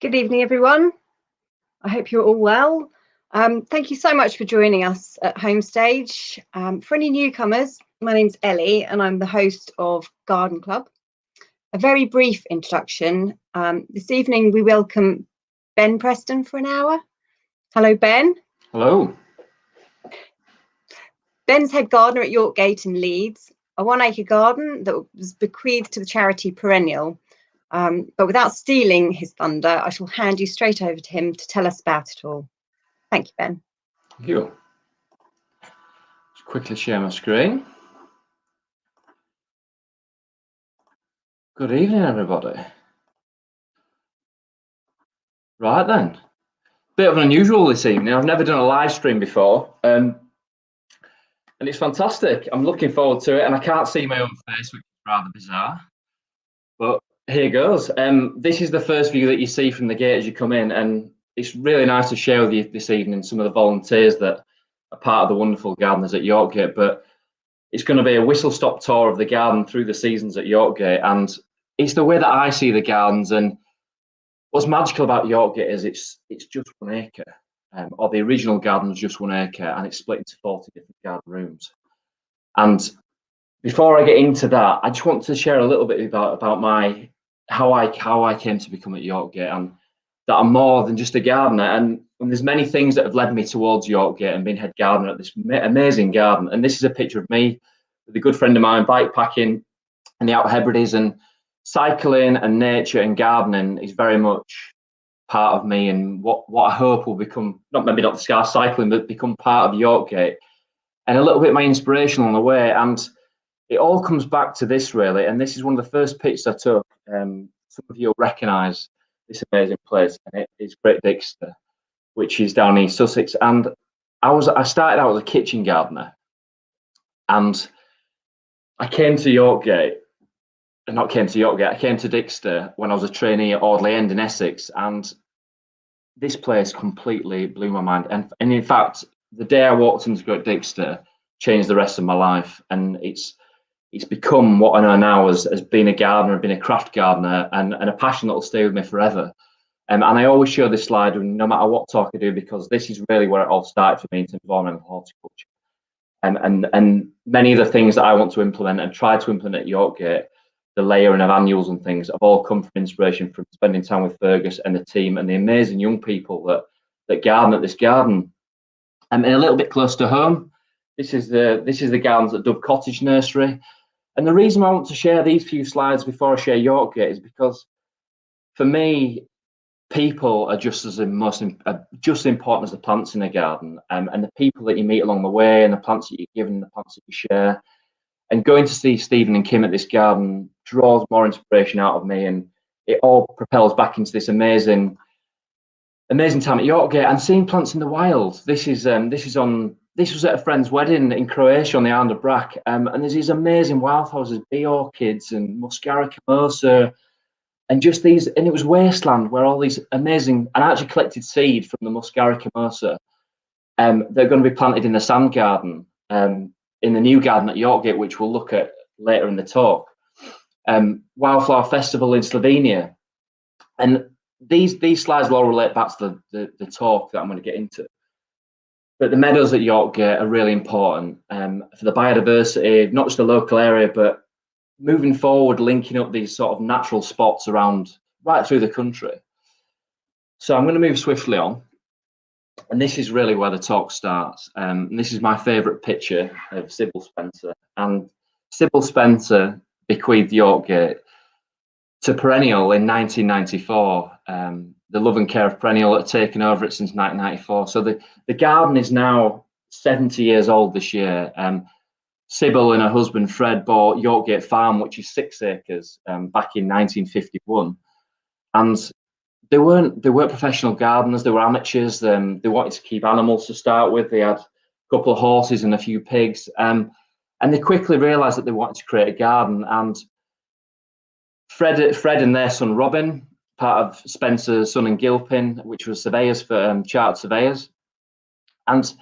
Good evening, everyone. I hope you're all well. Thank you so much for joining us at Homestage. For any newcomers, my name's Ellie and I'm the host of Garden Club. A very brief introduction. This evening we welcome Ben Preston for an hour. Hello, Ben. Hello. Ben's head gardener at Yorkgate in Leeds, a 1 acre garden that was bequeathed to the charity Perennial. But without stealing his thunder, I shall hand you straight over to him to tell us about it all. Thank you, Ben. Thank you. Just quickly share my screen. Good evening, everybody. Right then. Bit of an unusual this evening. I've never done a live stream before. And it's fantastic. I'm looking forward to it. And I can't see my own face, which is rather bizarre. But here goes. This is the first view that you see from the gate as you come in, and it's really nice to share with you this evening some of the volunteers that are part of the wonderful gardeners at Yorkgate. But it's going to be a whistle-stop tour of the garden through the seasons at Yorkgate, and it's the way that I see the gardens. And what's magical about Yorkgate is it's just 1 acre, or the original garden was just 1 acre, and it's split into 40 different garden rooms. And before I get into that, I just want to share a little bit about my how I came to become at Yorkgate, and that I'm more than just a gardener. And there's many things that have led me towards Yorkgate and being head gardener at this amazing garden. And this is a picture of me with a good friend of mine, bike packing in the Outer Hebrides, and cycling and nature and gardening is very much part of me, and what I hope will become, maybe not the scar cycling, but become part of Yorkgate, and a little bit my inspiration on the way. And it all comes back to this really, and this is one of the first pictures I took. Some of you will recognise this amazing place, and it is Great Dixter, which is down in Sussex. And I started out as a kitchen gardener, and I came to Yorkgate, I came to Dixter when I was a trainee at Audley End in Essex, and this place completely blew my mind. And in fact, the day I walked into Great Dixter changed the rest of my life, and it's become what I know now as being a gardener, being a craft gardener, and a passion that will stay with me forever. And I always show this slide no matter what talk I do, because this is really where it all started for me in terms of ornamental horticulture. And many of the things that I want to implement and try to implement at Yorkgate, the layering of annuals and things, have all come from inspiration from spending time with Fergus and the team and the amazing young people that garden at this garden. And a little bit close to home, this is the gardens at Dove Cottage Nursery. And the reason I want to share these few slides before I share Yorkgate is because, for me, people are just as important as the plants in a garden, and the people that you meet along the way, and the plants that you give, and the plants that you share. And going to see Stephen and Kim at this garden draws more inspiration out of me, and it all propels back into this amazing time at Yorkgate. And seeing plants in the wild. This was at a friend's wedding in Croatia on the island of Brack, and there's these amazing wildflowers, there's bee orchids and muscari camosa, and just these, and it was wasteland where all these amazing, and I actually collected seed from the muscari camosa. They're going to be planted in the sand garden, in the new garden at Yorkgate, which we'll look at later in the talk. Wildflower Festival in Slovenia, and these slides will all relate back to the talk that I'm going to get into. But the meadows at Yorkgate are really important for the biodiversity, not just the local area, but moving forward, linking up these sort of natural spots around right through the country. So I'm going to move swiftly on, and this is really where the talk starts. And this is my favourite picture of Sybil Spencer, and Sybil Spencer bequeathed Yorkgate to Perennial in 1994. The love and care of Perennial had taken over it since 1994. So the garden is now 70 years old this year. Sybil and her husband Fred bought Yorkgate Farm, which is 6 acres, back in 1951. And they weren't professional gardeners, they were amateurs. They wanted to keep animals to start with. They had a couple of horses and a few pigs. And they quickly realised that they wanted to create a garden. And Fred and their son Robin, part of Spencer's son and Gilpin, which was surveyors for chartered surveyors, and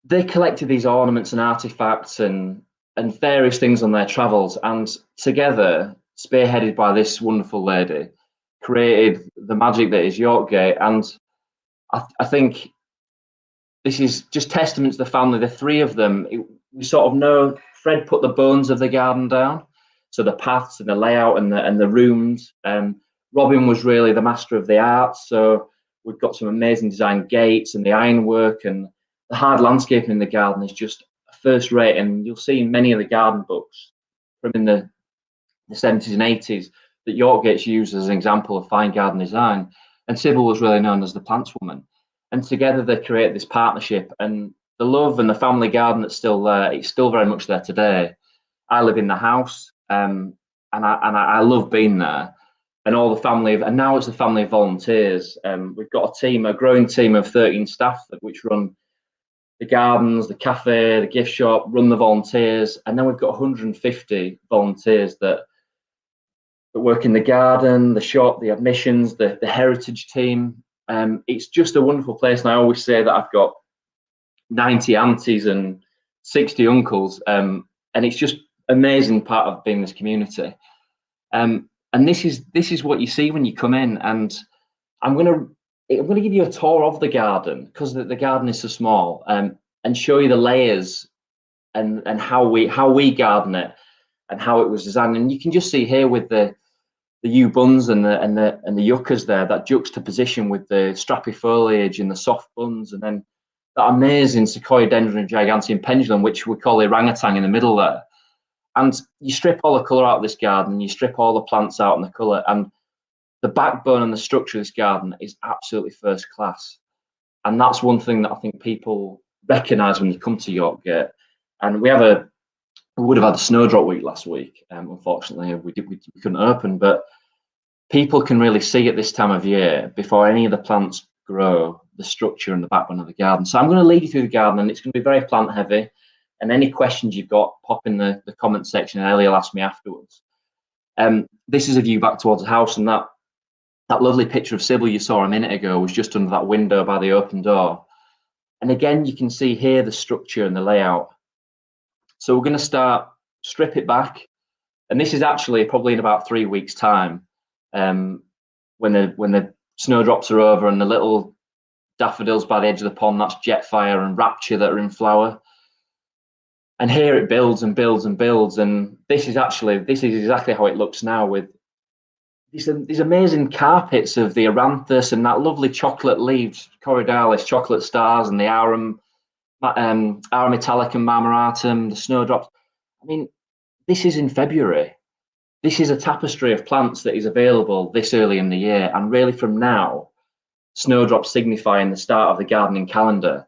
they collected these ornaments and artifacts and various things on their travels, and together, spearheaded by this wonderful lady, created the magic that is Yorkgate. And I think this is just testament to the family. The three of them, we sort of know Fred put the bones of the garden down, so the paths and the layout and the rooms. Robin was really the master of the arts, so we've got some amazing design gates and the ironwork, and the hard landscaping in the garden is just first rate. And you'll see in many of the garden books from in the 70s and 80s that Yorkgate's used as an example of fine garden design. And Sybil was really known as the plants woman. And together they create this partnership, and the love and the family garden that's still there, it's still very much there today. I live in the house, and I love being there. And all the family and now it's the family of volunteers. We've got a growing team of 13 staff which run the gardens, the cafe, the gift shop, run the volunteers, and then we've got 150 volunteers that work in the garden, the shop, the admissions, the heritage team. It's just a wonderful place, and I always say that I've got 90 aunties and 60 uncles, and it's just amazing part of being this community. And this is what you see when you come in. And I'm gonna give you a tour of the garden, because the garden is so small, and show you the layers and how we garden it and how it was designed. And you can just see here with the yew buns and the yuccas there, that juxtaposition with the strappy foliage and the soft buns, and then that amazing Sequoia dendron giganteum pendulum, which we call the orangutan, in the middle there. And you strip all the colour out of this garden, you strip all the plants out and the colour, and the backbone and the structure of this garden is absolutely first class. And that's one thing that I think people recognise when you come to Yorkgate. And we would have had a snowdrop week last week. Unfortunately, we couldn't open, but people can really see at this time of year, before any of the plants grow, the structure and the backbone of the garden. So I'm going to lead you through the garden, and it's going to be very plant heavy. And any questions you've got, pop in the comment section, and Ellie will ask me afterwards. This is a view back towards the house, and that lovely picture of Sybil you saw a minute ago was just under that window by the open door. And again, you can see here the structure and the layout. So we're going to strip it back, and this is actually probably in about 3 weeks' time, when the snowdrops are over and the little daffodils by the edge of the pond, that's Jetfire and Rapture that are in flower. And here it builds and builds and builds, and this is exactly how it looks now, with these amazing carpets of the aranthus and that lovely chocolate leaves, coriodalis, chocolate stars, and the arum metallicum marmoratum, the snowdrops. I mean, this is in February. This is a tapestry of plants that is available this early in the year, and really from now, snowdrops signifying the start of the gardening calendar.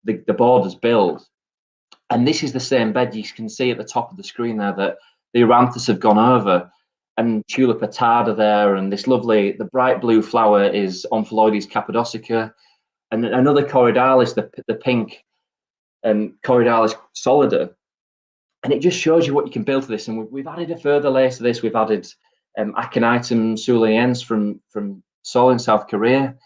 The borders build. And this is the same bed you can see at the top of the screen there that the aranthus have gone over, and Tulipa tarda there, and the bright blue flower is Omphaloides cappadocica, and another coriodalis, the pink coriodalis solida. And it just shows you what you can build to this. And we've added a further layer to this. We've added Aconitum suliensis from Seoul in South Korea.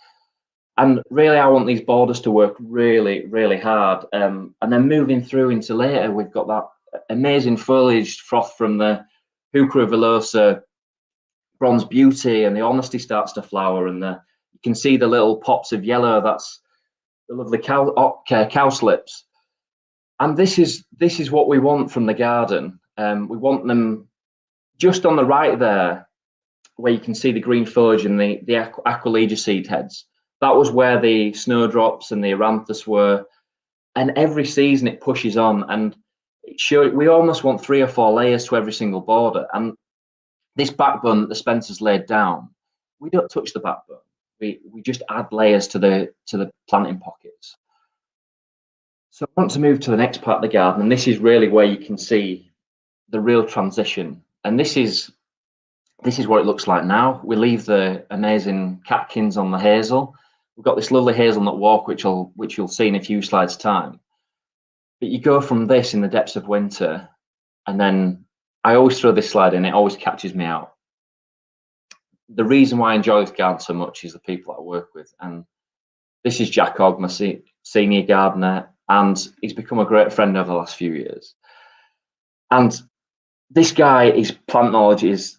And really, I want these borders to work really, really hard. And then moving through into later, we've got that amazing foliage froth from the Heuchera villosa, Bronze Beauty, and the Honesty starts to flower. And you can see the little pops of yellow. That's the lovely cowslips. And this is what we want from the garden. We want them just on the right there, where you can see the green foliage and the Aquilegia seed heads. That was where the snowdrops and the aranthus were, and every season it pushes on, and we almost want 3 or 4 layers to every single border. And this backbone that the Spencers laid down, we don't touch the backbone. We just add layers to the planting pockets. So I want to move to the next part of the garden, and this is really where you can see the real transition. And this is what it looks like now. We leave the amazing catkins on the hazel. We've got this lovely hazelnut walk, which you'll see in a few slides' time. But you go from this in the depths of winter, and then I always throw this slide in. It always catches me out. The reason why I enjoy this garden so much is the people that I work with. And this is Jack Ogg, my senior gardener, and he's become a great friend over the last few years. And this guy, his plant knowledge is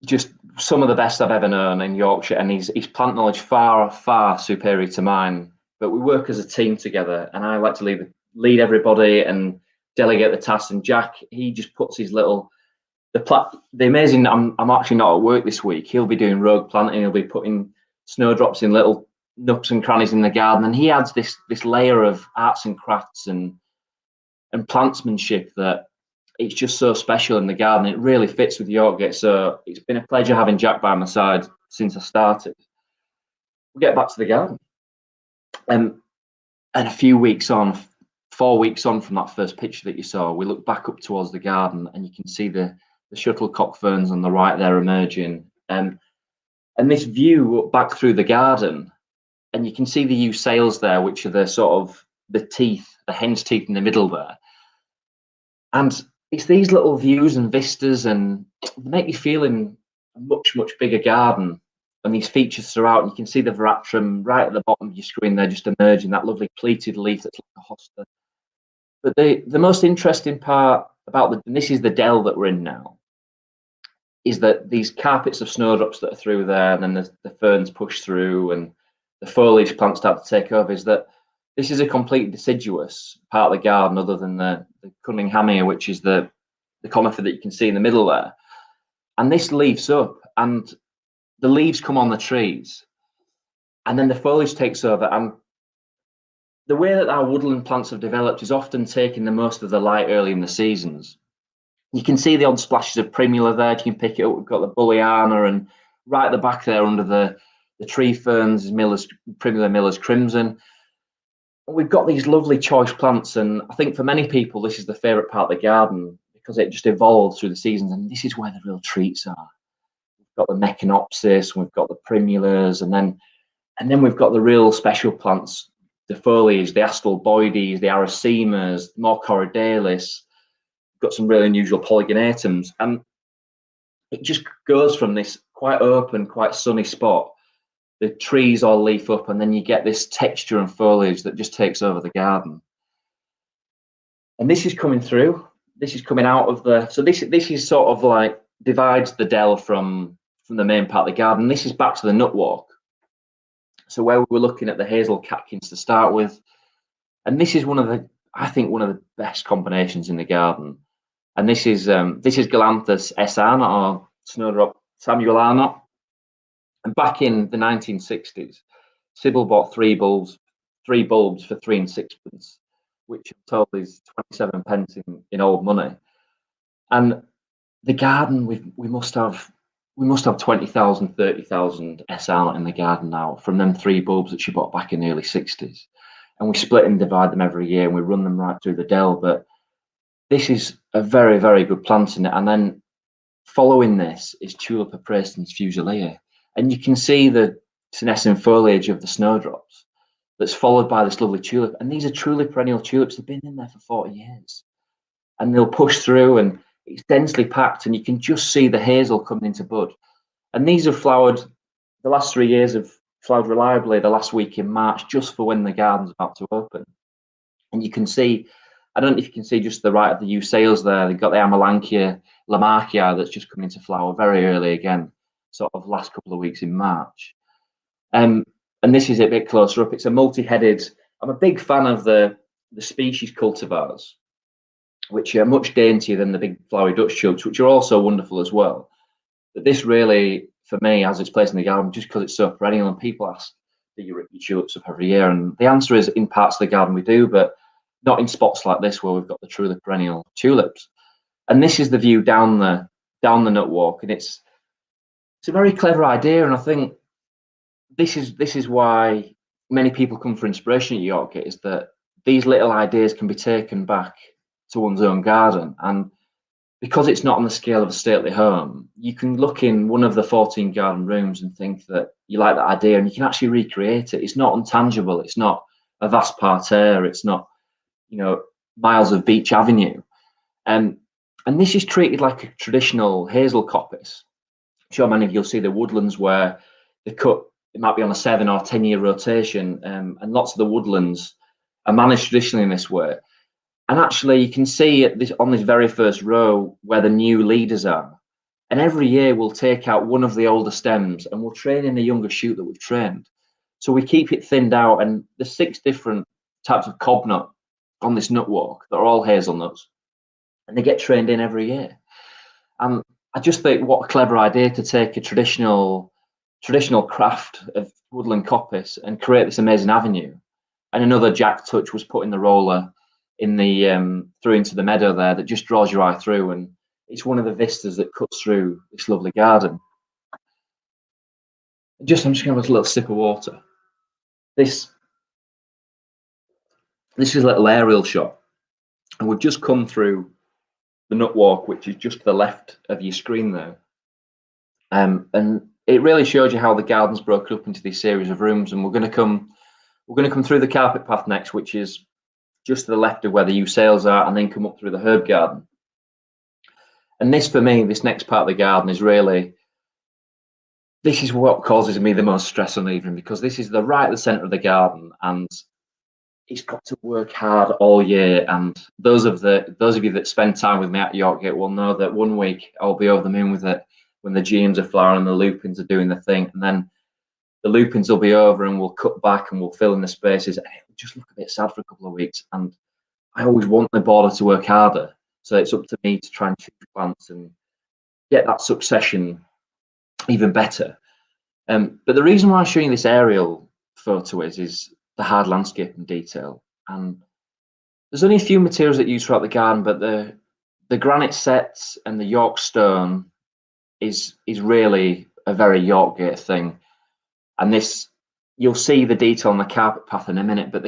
just some of the best I've ever known in Yorkshire, and his plant knowledge far superior to mine. But we work as a team together, and I like to lead everybody and delegate the tasks. And Jack, he just puts his little the amazing. I'm actually not at work this week. He'll be doing rogue planting. He'll be putting snowdrops in little nooks and crannies in the garden, and he adds this layer of arts and crafts and plantsmanship that it's just so special in the garden. It really fits with Yorkgate. So it's been a pleasure having Jack by my side since I started. We'll get back to the garden. And a few weeks on, 4 weeks on from that first picture that you saw, we look back up towards the garden and you can see the shuttlecock ferns on the right there emerging. And this view back through the garden, and you can see the yew sails there, which are the sort of the teeth, the hen's teeth in the middle there. And it's these little views and vistas, and they make you feel in a much bigger garden. And these features throughout, and you can see the veratrum right at the bottom of your screen there, just emerging, that lovely pleated leaf that's like a hosta. But the most interesting part about and this is the dell that we're in now, is that these carpets of snowdrops that are through there, and then the ferns push through, and the foliage plants start to take over, is that this is a completely deciduous part of the garden, other than the Cunninghamia, which is the conifer that you can see in the middle there. And this leaves up, and the leaves come on the trees, and then the foliage takes over. And the way that our woodland plants have developed is often taking the most of the light early in the seasons. You can see the odd splashes of Perennial there. You can pick it up. We've got the Bulliana, and right at the back there under the tree ferns is Perennial Miller's Crimson. We've got these lovely choice plants, and I think for many people this is the favourite part of the garden because it just evolves through the seasons, and this is where the real treats are. We've got the Mechanopsis, we've got the Primulas, and then we've got the real special plants, the foliage, the Astilboides, the Aracemas, more Coriodalis. We've got some really unusual Polygonatums, and it just goes from this quite open, quite sunny spot. The trees all leaf up, and then you get this texture and foliage that just takes over the garden. And this is coming through. This is coming out of the. So this is sort of like divides the dell from the main part of the garden. This is back to the nut walk. So where we were looking at the hazel catkins to start with, and this is I think one of the best combinations in the garden. And this is Galanthus S. Arnott, or Snowdrop Samuel Arnott. And back in the 1960s, Sybil bought three bulbs for 3 and 6pence, which I'm told is 27 pence in old money. And the garden, we must have 20,000, 30,000 S. Arnott in the garden now from them 3 bulbs that she bought back in the early 60s. And we split and divide them every year, and we run them right through the dell. But this is a very good plant in it. And then following this is Tulipa Preston's Fusilier. And you can see the senescent foliage of the snowdrops that's followed by this lovely tulip. And these are truly perennial tulips. They've been in there for 40 years. And they'll push through, and it's densely packed, and you can just see the hazel coming into bud. And these have flowered, the last 3 years have flowered reliably the last week in March, just for when the garden's about to open. And you can see, I don't know if you can see just the right of the yew sails there. They've got the Amelanchier Lamarckii that's just coming into flower very early again, sort of last couple of weeks in March. And this is a bit closer up. It's a multi-headed. I'm a big fan of the species cultivars, which are much daintier than the big flowery Dutch tulips, which are also wonderful as well. But this really, for me, has its place in the garden just because it's so perennial, and people ask, do you rip your tulips up every year? And the answer is, in parts of the garden we do, but not in spots like this where we've got the truly perennial tulips. And this is the view down the nut walk, and it's a very clever idea, and I think this is why many people come for inspiration at Yorkgate, is that these little ideas can be taken back to one's own garden. And because it's not on the scale of a stately home, you can look in one of the 14 garden rooms and think that you like that idea, and you can actually recreate it. It's not intangible. It's not a vast parterre. It's not, miles of beach avenue. And this is treated like a traditional hazel coppice. I'm sure many of you'll see the woodlands where the cut, it might be on a 7 or 10 year rotation, and lots of the woodlands are managed traditionally in this way. And actually, you can see on this very first row where the new leaders are. And every year we'll take out one of the older stems and we'll train in a younger shoot that we've trained. So we keep it thinned out, and there's 6 different types of cob nut on this nut walk that are all hazelnuts, and they get trained in every year. And I just think what a clever idea to take a traditional craft of woodland coppice and create this amazing avenue. And another jack touch was putting the roller in the through into the meadow there that just draws your eye through, and it's one of the vistas that cuts through this lovely garden. I'm just gonna have a little sip of water. This is a little aerial shot, and we've just come through the nut walk, which is just to the left of your screen there. And it really shows you how the garden's broken up into these series of rooms, and we're going to come through the carpet path next, which is just to the left of where the yew sails are, and then come up through the herb garden. And this, for me, this next part of the garden is really, this is what causes me the most stress on evening, because this is right at the centre of the garden, and it's got to work hard all year. And those of you that spend time with me at Yorkgate will know that one week I'll be over the moon with it when the geums are flowering and the lupins are doing the thing, and then the lupins will be over and we'll cut back and we'll fill in the spaces, and it'll just look a bit sad for a couple of weeks. And I always want the border to work harder, so it's up to me to try and choose plants and get that succession even better. But the reason why I'm showing this aerial photo is the hard landscape and detail. And there's only a few materials that you use throughout the garden, but the granite sets and the York stone is really a very Yorkgate thing. And this, you'll see the detail on the carpet path in a minute, but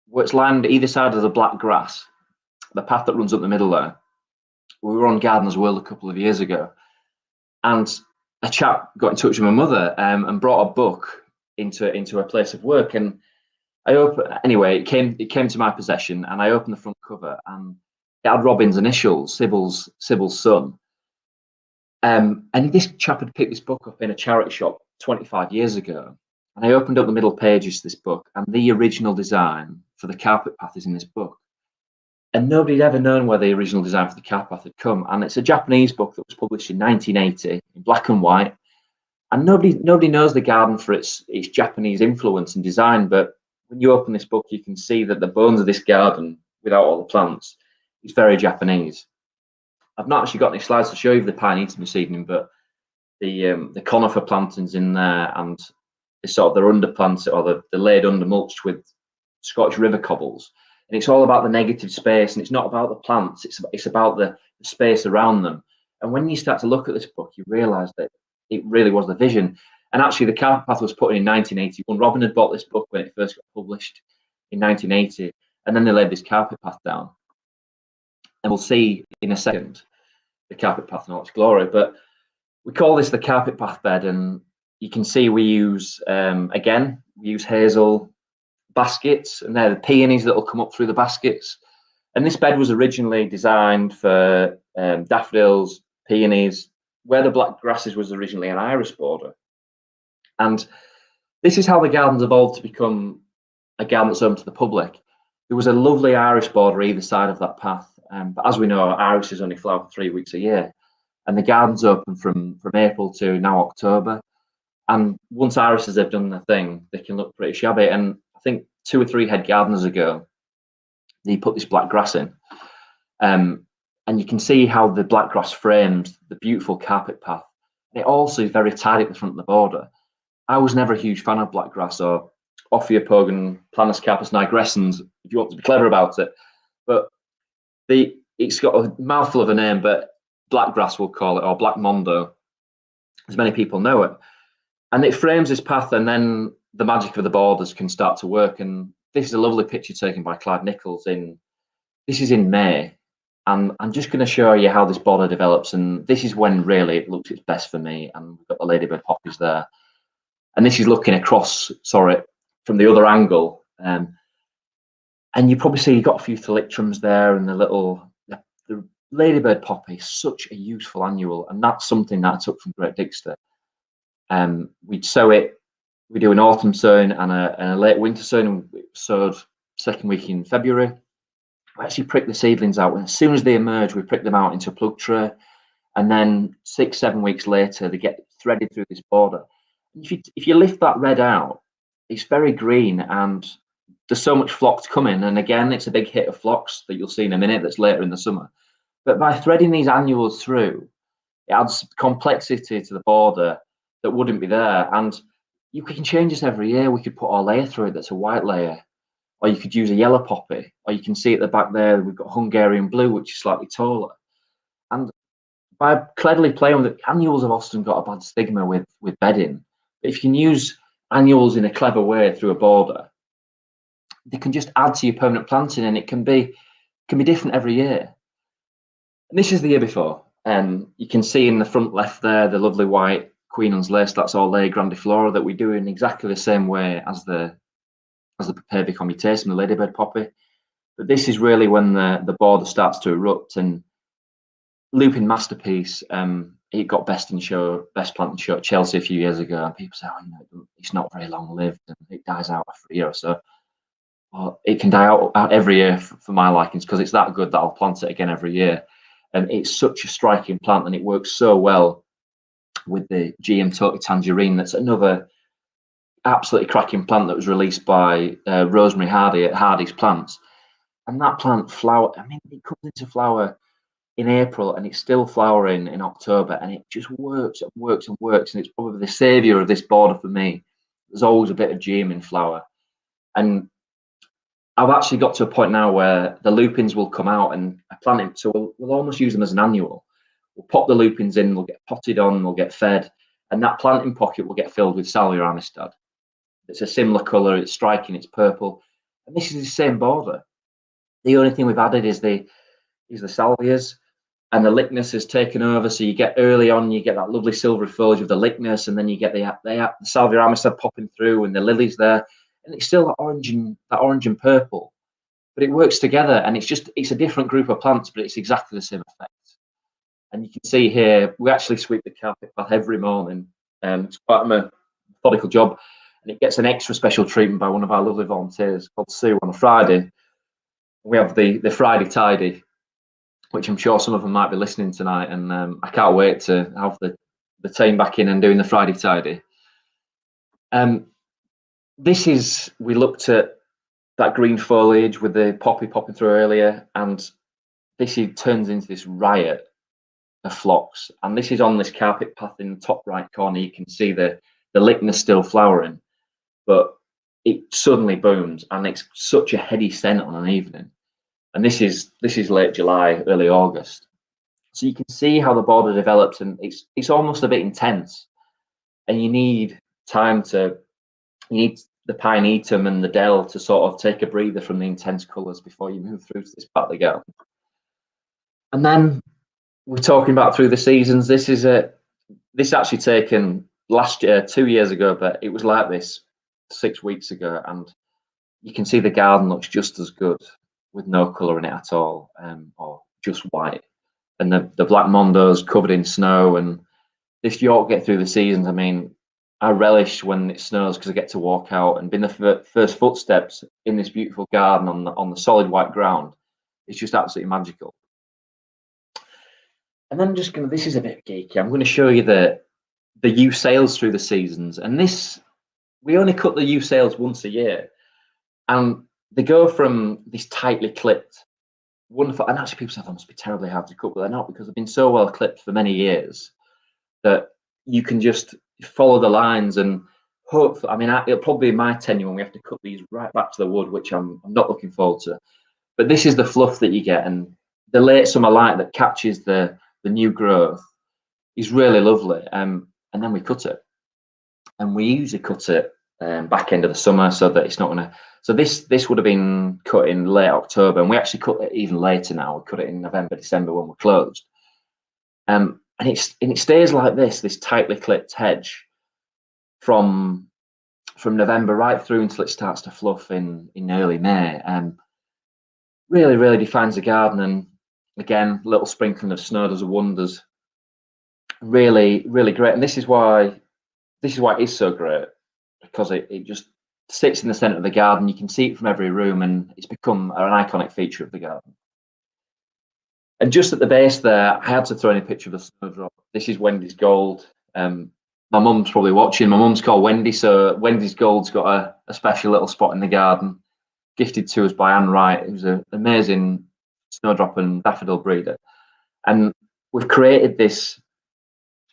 where it's lined either side of the black grass, the path that runs up the middle there. We were on Gardeners World a couple of years ago, and a chap got in touch with my mother and brought a book into a place of work. And it came to my possession, and I opened the front cover, and it had Robin's initials, Sybil's son. And this chap had picked this book up in a charity shop 25 years ago. And I opened up the middle pages to this book, and the original design for the carpet path is in this book. And nobody'd ever known where the original design for the carpet path had come. And it's a Japanese book that was published in 1980 in black and white. And nobody knows the garden for its Japanese influence and design. But when you open this book, you can see that the bones of this garden, without all the plants, is very Japanese. I've not actually got any slides to show you the pine eating this evening, but the conifer plantings in there, and they're underplanted, or they're laid under mulched with Scotch river cobbles. And it's all about the negative space, and it's not about the plants, it's about the space around them. And when you start to look at this book, you realise that it really was the vision. And actually, the carpet path was put in 1981. Robin had bought this book when it first got published in 1980, and then they laid this carpet path down. And we'll see in a second the carpet path in all its glory. But we call this the carpet path bed, and you can see we use hazel baskets, and they're the peonies that will come up through the baskets. And this bed was originally designed for daffodils, peonies. Where the black grasses was originally an iris border. And this is how the garden's evolved to become a garden that's open to the public. There was a lovely iris border either side of that path. But as we know, irises only flower for 3 weeks a year. And the garden's open from April to now October. And once irises have done their thing, they can look pretty shabby. And I think 2 or 3 head gardeners ago, they put this black grass in. And you can see how the black grass frames the beautiful carpet path. And it also is very tidy at the front of the border. I was never a huge fan of black grass, or Ophiopogon, Planus carpus nigrescens, if you want to be clever about it. But it's got a mouthful of a name, but black grass we'll call it, or black mondo, as many people know it. And it frames this path, and then the magic of the borders can start to work. And this is a lovely picture taken by Clyde Nichols this is in May. And I'm just going to show you how this border develops. And this is when really it looks its best for me. And we've got the ladybird poppies there. And this is looking across, from the other angle. And you probably see you've got a few thalictrums there, and the ladybird poppy is such a useful annual. And that's something that I took from Great Dixter. We'd sow it, we do an autumn sowing and a late winter sowing, and we sowed second week in February. We actually prick the seedlings out, and as soon as they emerge, we prick them out into a plug tray, and then 6-7 weeks later they get threaded through this border. If you lift that red out, it's very green, and there's so much phlox coming. And again, it's a big hit of phlox that you'll see in a minute, that's later in the summer. But by threading these annuals through, it adds complexity to the border that wouldn't be there. And you can change this every year. We could put our layer through it that's a white layer, or you could use a yellow poppy, or you can see at the back there we've got Hungarian blue, which is slightly taller. And by cleverly playing with it, annuals have often got a bad stigma with bedding. But if you can use annuals in a clever way through a border, they can just add to your permanent planting, and it can be different every year. And this is the year before. You can see in the front left there the lovely white Queen Anne's lace. That's our layer grandiflora that we do in exactly the same way as the Prepared Commutation, the ladybird poppy. But this is really when the border starts to erupt. And Lupin Masterpiece, it got best planting show at Chelsea a few years ago, and people say, it's not very long lived and it dies out after a year or so. Well, it can die out every year for my likings, because it's that good that I'll plant it again every year. And it's such a striking plant, and it works so well with the GM Toti Tangerine. That's another absolutely cracking plant that was released by Rosemary Hardy at Hardy's Plants. And that plant it comes into flower in April, and it's still flowering in October, and it just works and works and works. And it's probably the savior of this border for me. There's always a bit of GM in flower. And I've actually got to a point now where the lupins will come out, and I plant them. So we'll almost use them as an annual. We'll pop the lupins in, they'll get potted on, they'll get fed, and that planting pocket will get filled with Salvia amistad. It's a similar colour, it's striking, it's purple. And this is the same border. The only thing we've added is the salvias, and the lignus has taken over. So you get early on, you get that lovely silvery foliage of the lignus, and then you get the Salvia amistad popping through, and the lilies there. And it's still that orange and purple, but it works together, and it's a different group of plants, but it's exactly the same effect. And you can see here, we actually sweep the carpet path every morning. It's quite a methodical job, and it gets an extra special treatment by one of our lovely volunteers called Sue on a Friday. We have the Friday tidy, which I'm sure some of them might be listening tonight, and I can't wait to have the team back in and doing the Friday tidy. We looked at that green foliage with the poppy popping through earlier, and this turns into this riot of phlox. And this is on this carpet path in the top right corner. You can see the lignus still flowering, but it suddenly booms, and it's such a heady scent on an evening. And this is late July, early August. So you can see how the border develops, and it's almost a bit intense. And you need the pineatum and the dell to sort of take a breather from the intense colours before you move through to this part of the garden. And then we're talking about through the seasons. This actually taken last year, 2 years ago, but it was like this 6 weeks ago, and you can see the garden looks just as good with no colour in it at all, or just white. And the black mondo's covered in snow, and this York get through the seasons. I mean, I relish when it snows because I get to walk out and be the first footsteps in this beautiful garden on the solid white ground. It's just absolutely magical. And then this is a bit geeky. I'm going to show you the yew sails through the seasons. And we only cut the yew sails once a year. And they go from this tightly clipped, wonderful, and actually people say they must be terribly hard to cut, but they're not, because they've been so well clipped for many years that you can just follow the lines. And hopefully, it'll probably be my tenure when we have to cut these right back to the wood, which I'm not looking forward to. But this is the fluff that you get, and the late summer light that catches the new growth is really lovely. And then we cut it, and we usually cut it back end of the summer so that it's not going to. So this would have been cut in late October, and we actually cut it even later now. We cut it in November, December when we're closed. And it stays like this tightly clipped hedge from November right through until it starts to fluff in early May. Really, really defines the garden. And again, little sprinkling of snow does wonders. Really, really great. And this is why it is so great, because it just sits in the centre of the garden. You can see it from every room, and it's become an iconic feature of the garden. And just at the base there, I had to throw in a picture of the snowdrop. This is Wendy's Gold. My mum's probably watching. My mum's called Wendy, so Wendy's Gold's got a special little spot in the garden, gifted to us by Anne Wright, who's an amazing snowdrop and daffodil breeder. And we've created this.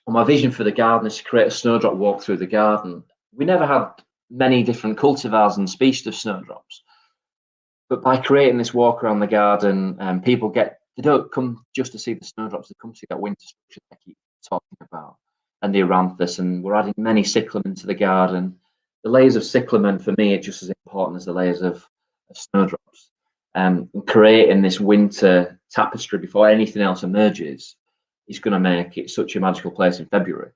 Well, my vision for the garden is to create a snowdrop walk through the garden. We never had many different cultivars and species of snowdrops, but by creating this walk around the garden, people they don't come just to see the snowdrops, they come to see that winter structure I keep talking about, and the aranthus, and we're adding many cyclamen to the garden. The layers of cyclamen, for me, are just as important as the layers of snowdrops. And creating this winter tapestry before anything else emerges is going to make it such a magical place in February.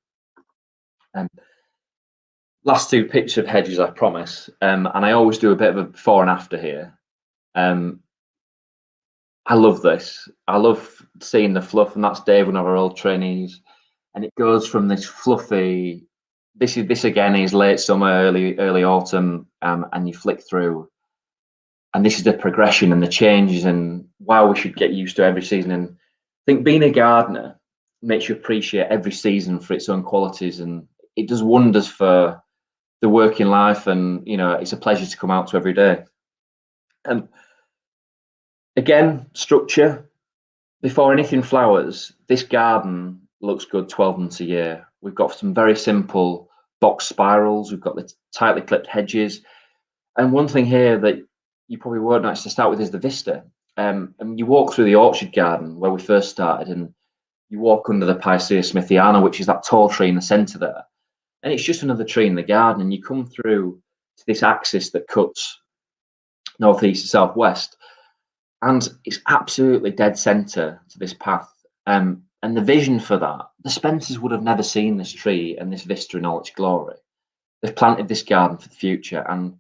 Last two pictures of hedges, I promise. And I always do a bit of a before and after here. I love this. I love seeing the fluff, and that's Dave, one of our old trainees. And it goes from this fluffy. This again is late summer, early autumn, and you flick through, and this is the progression and the changes, and wow, we should get used to every season. And I think being a gardener makes you appreciate every season for its own qualities, and it does wonders for the working life. And it's a pleasure to come out to every day. Again, structure. Before anything flowers, this garden looks good 12 months a year. We've got some very simple box spirals. We've got the tightly clipped hedges. And one thing here that you probably won't notice to start with is the vista. And you walk through the orchard garden where we first started, and you walk under the Picea smithiana, which is that tall tree in the centre there. And it's just another tree in the garden. And you come through to this axis that cuts northeast to southwest. And it's absolutely dead centre to this path. And the vision for that, the Spencers would have never seen this tree and this vista in all its glory. They've planted this garden for the future. And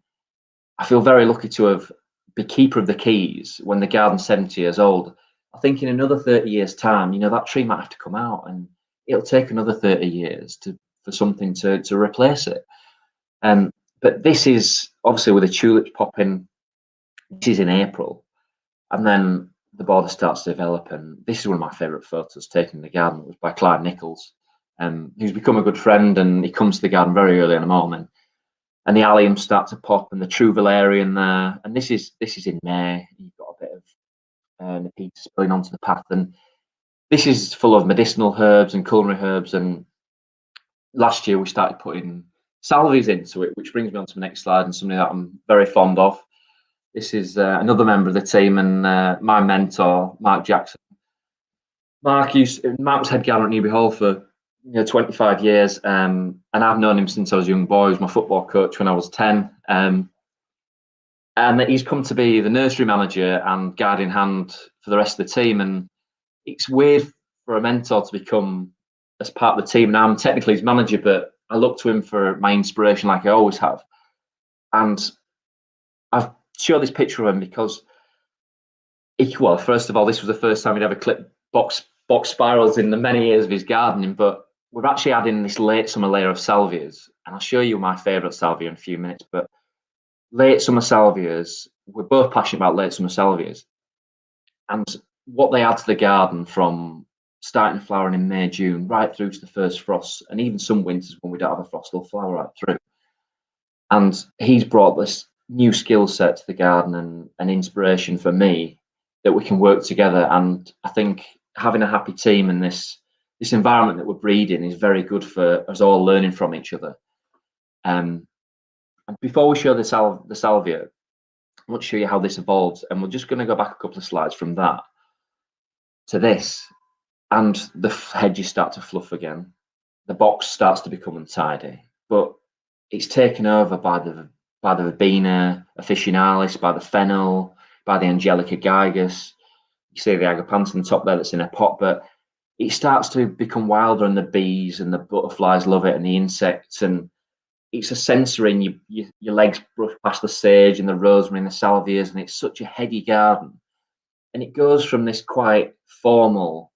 I feel very lucky to have been keeper of the keys when the garden's 70 years old. I think in another 30 years' time, that tree might have to come out, and it'll take another 30 years for something to replace it. But this is obviously with the tulips popping. This is in April. And then the border starts to develop, and this is one of my favourite photos taken in the garden. It was by Clive Nichols, who's become a good friend, and he comes to the garden very early in the morning. And the alliums start to pop, and the true valerian there. And this is in May. You've got a bit of peat spilling onto the path, and this is full of medicinal herbs and culinary herbs. And last year we started putting salvias into it, which brings me on to the next slide, and something that I'm very fond of. This is another member of the team, and my mentor, Mark Jackson. Mark was head gardener at Newby Hall for 25 years, and I've known him since I was a young boy. He was my football coach when I was 10, and he's come to be the nursery manager and guiding hand for the rest of the team. And it's weird for a mentor to become as part of the team. Now I'm technically his manager, but I look to him for my inspiration, like I always have. And I've show this picture of him because, first of all, this was the first time he'd ever clipped box spirals in the many years of his gardening. But we're actually adding this late summer layer of salvias, and I'll show you my favourite salvia in a few minutes. But late summer salvias, we're both passionate about late summer salvias, and what they add to the garden from starting flowering in May, June, right through to the first frosts, and even some winters when we don't have a frost, they'll flower right through. And he's brought this new skill set to the garden and inspiration for me that we can work together. And I think having a happy team in this environment that we're breeding is very good for us all learning from each other. And before we show the salvia, I want to show you how this evolves, and we're just going to go back a couple of slides from that to this, and the hedges start to fluff again. The box starts to become untidy, but it's taken over by the Verbena officinalis, by the fennel, by the Angelica gigas. You see the agapanthus on the top there that's in a pot, but it starts to become wilder, and the bees and the butterflies love it, and the insects. And it's a sensory, and your legs brush past the sage and the rosemary and the salvias, and it's such a heady garden. And it goes from this quite formal,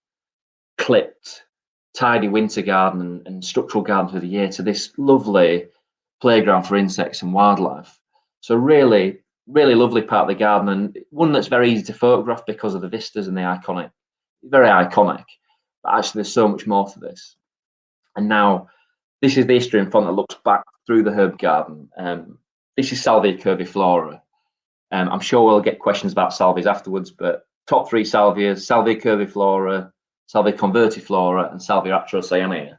clipped, tidy winter garden and structural garden through the year to this lovely playground for insects and wildlife. So really, really lovely part of the garden, and one that's very easy to photograph because of the vistas and the iconic very iconic. But actually, there's so much more to this. And now, this is the history in front that looks back through the herb garden. This is Salvia curviflora. I'm sure we'll get questions about salvias afterwards, but top 3 salvias: Salvia curviflora, Salvia convertiflora, and Salvia atrocyanea.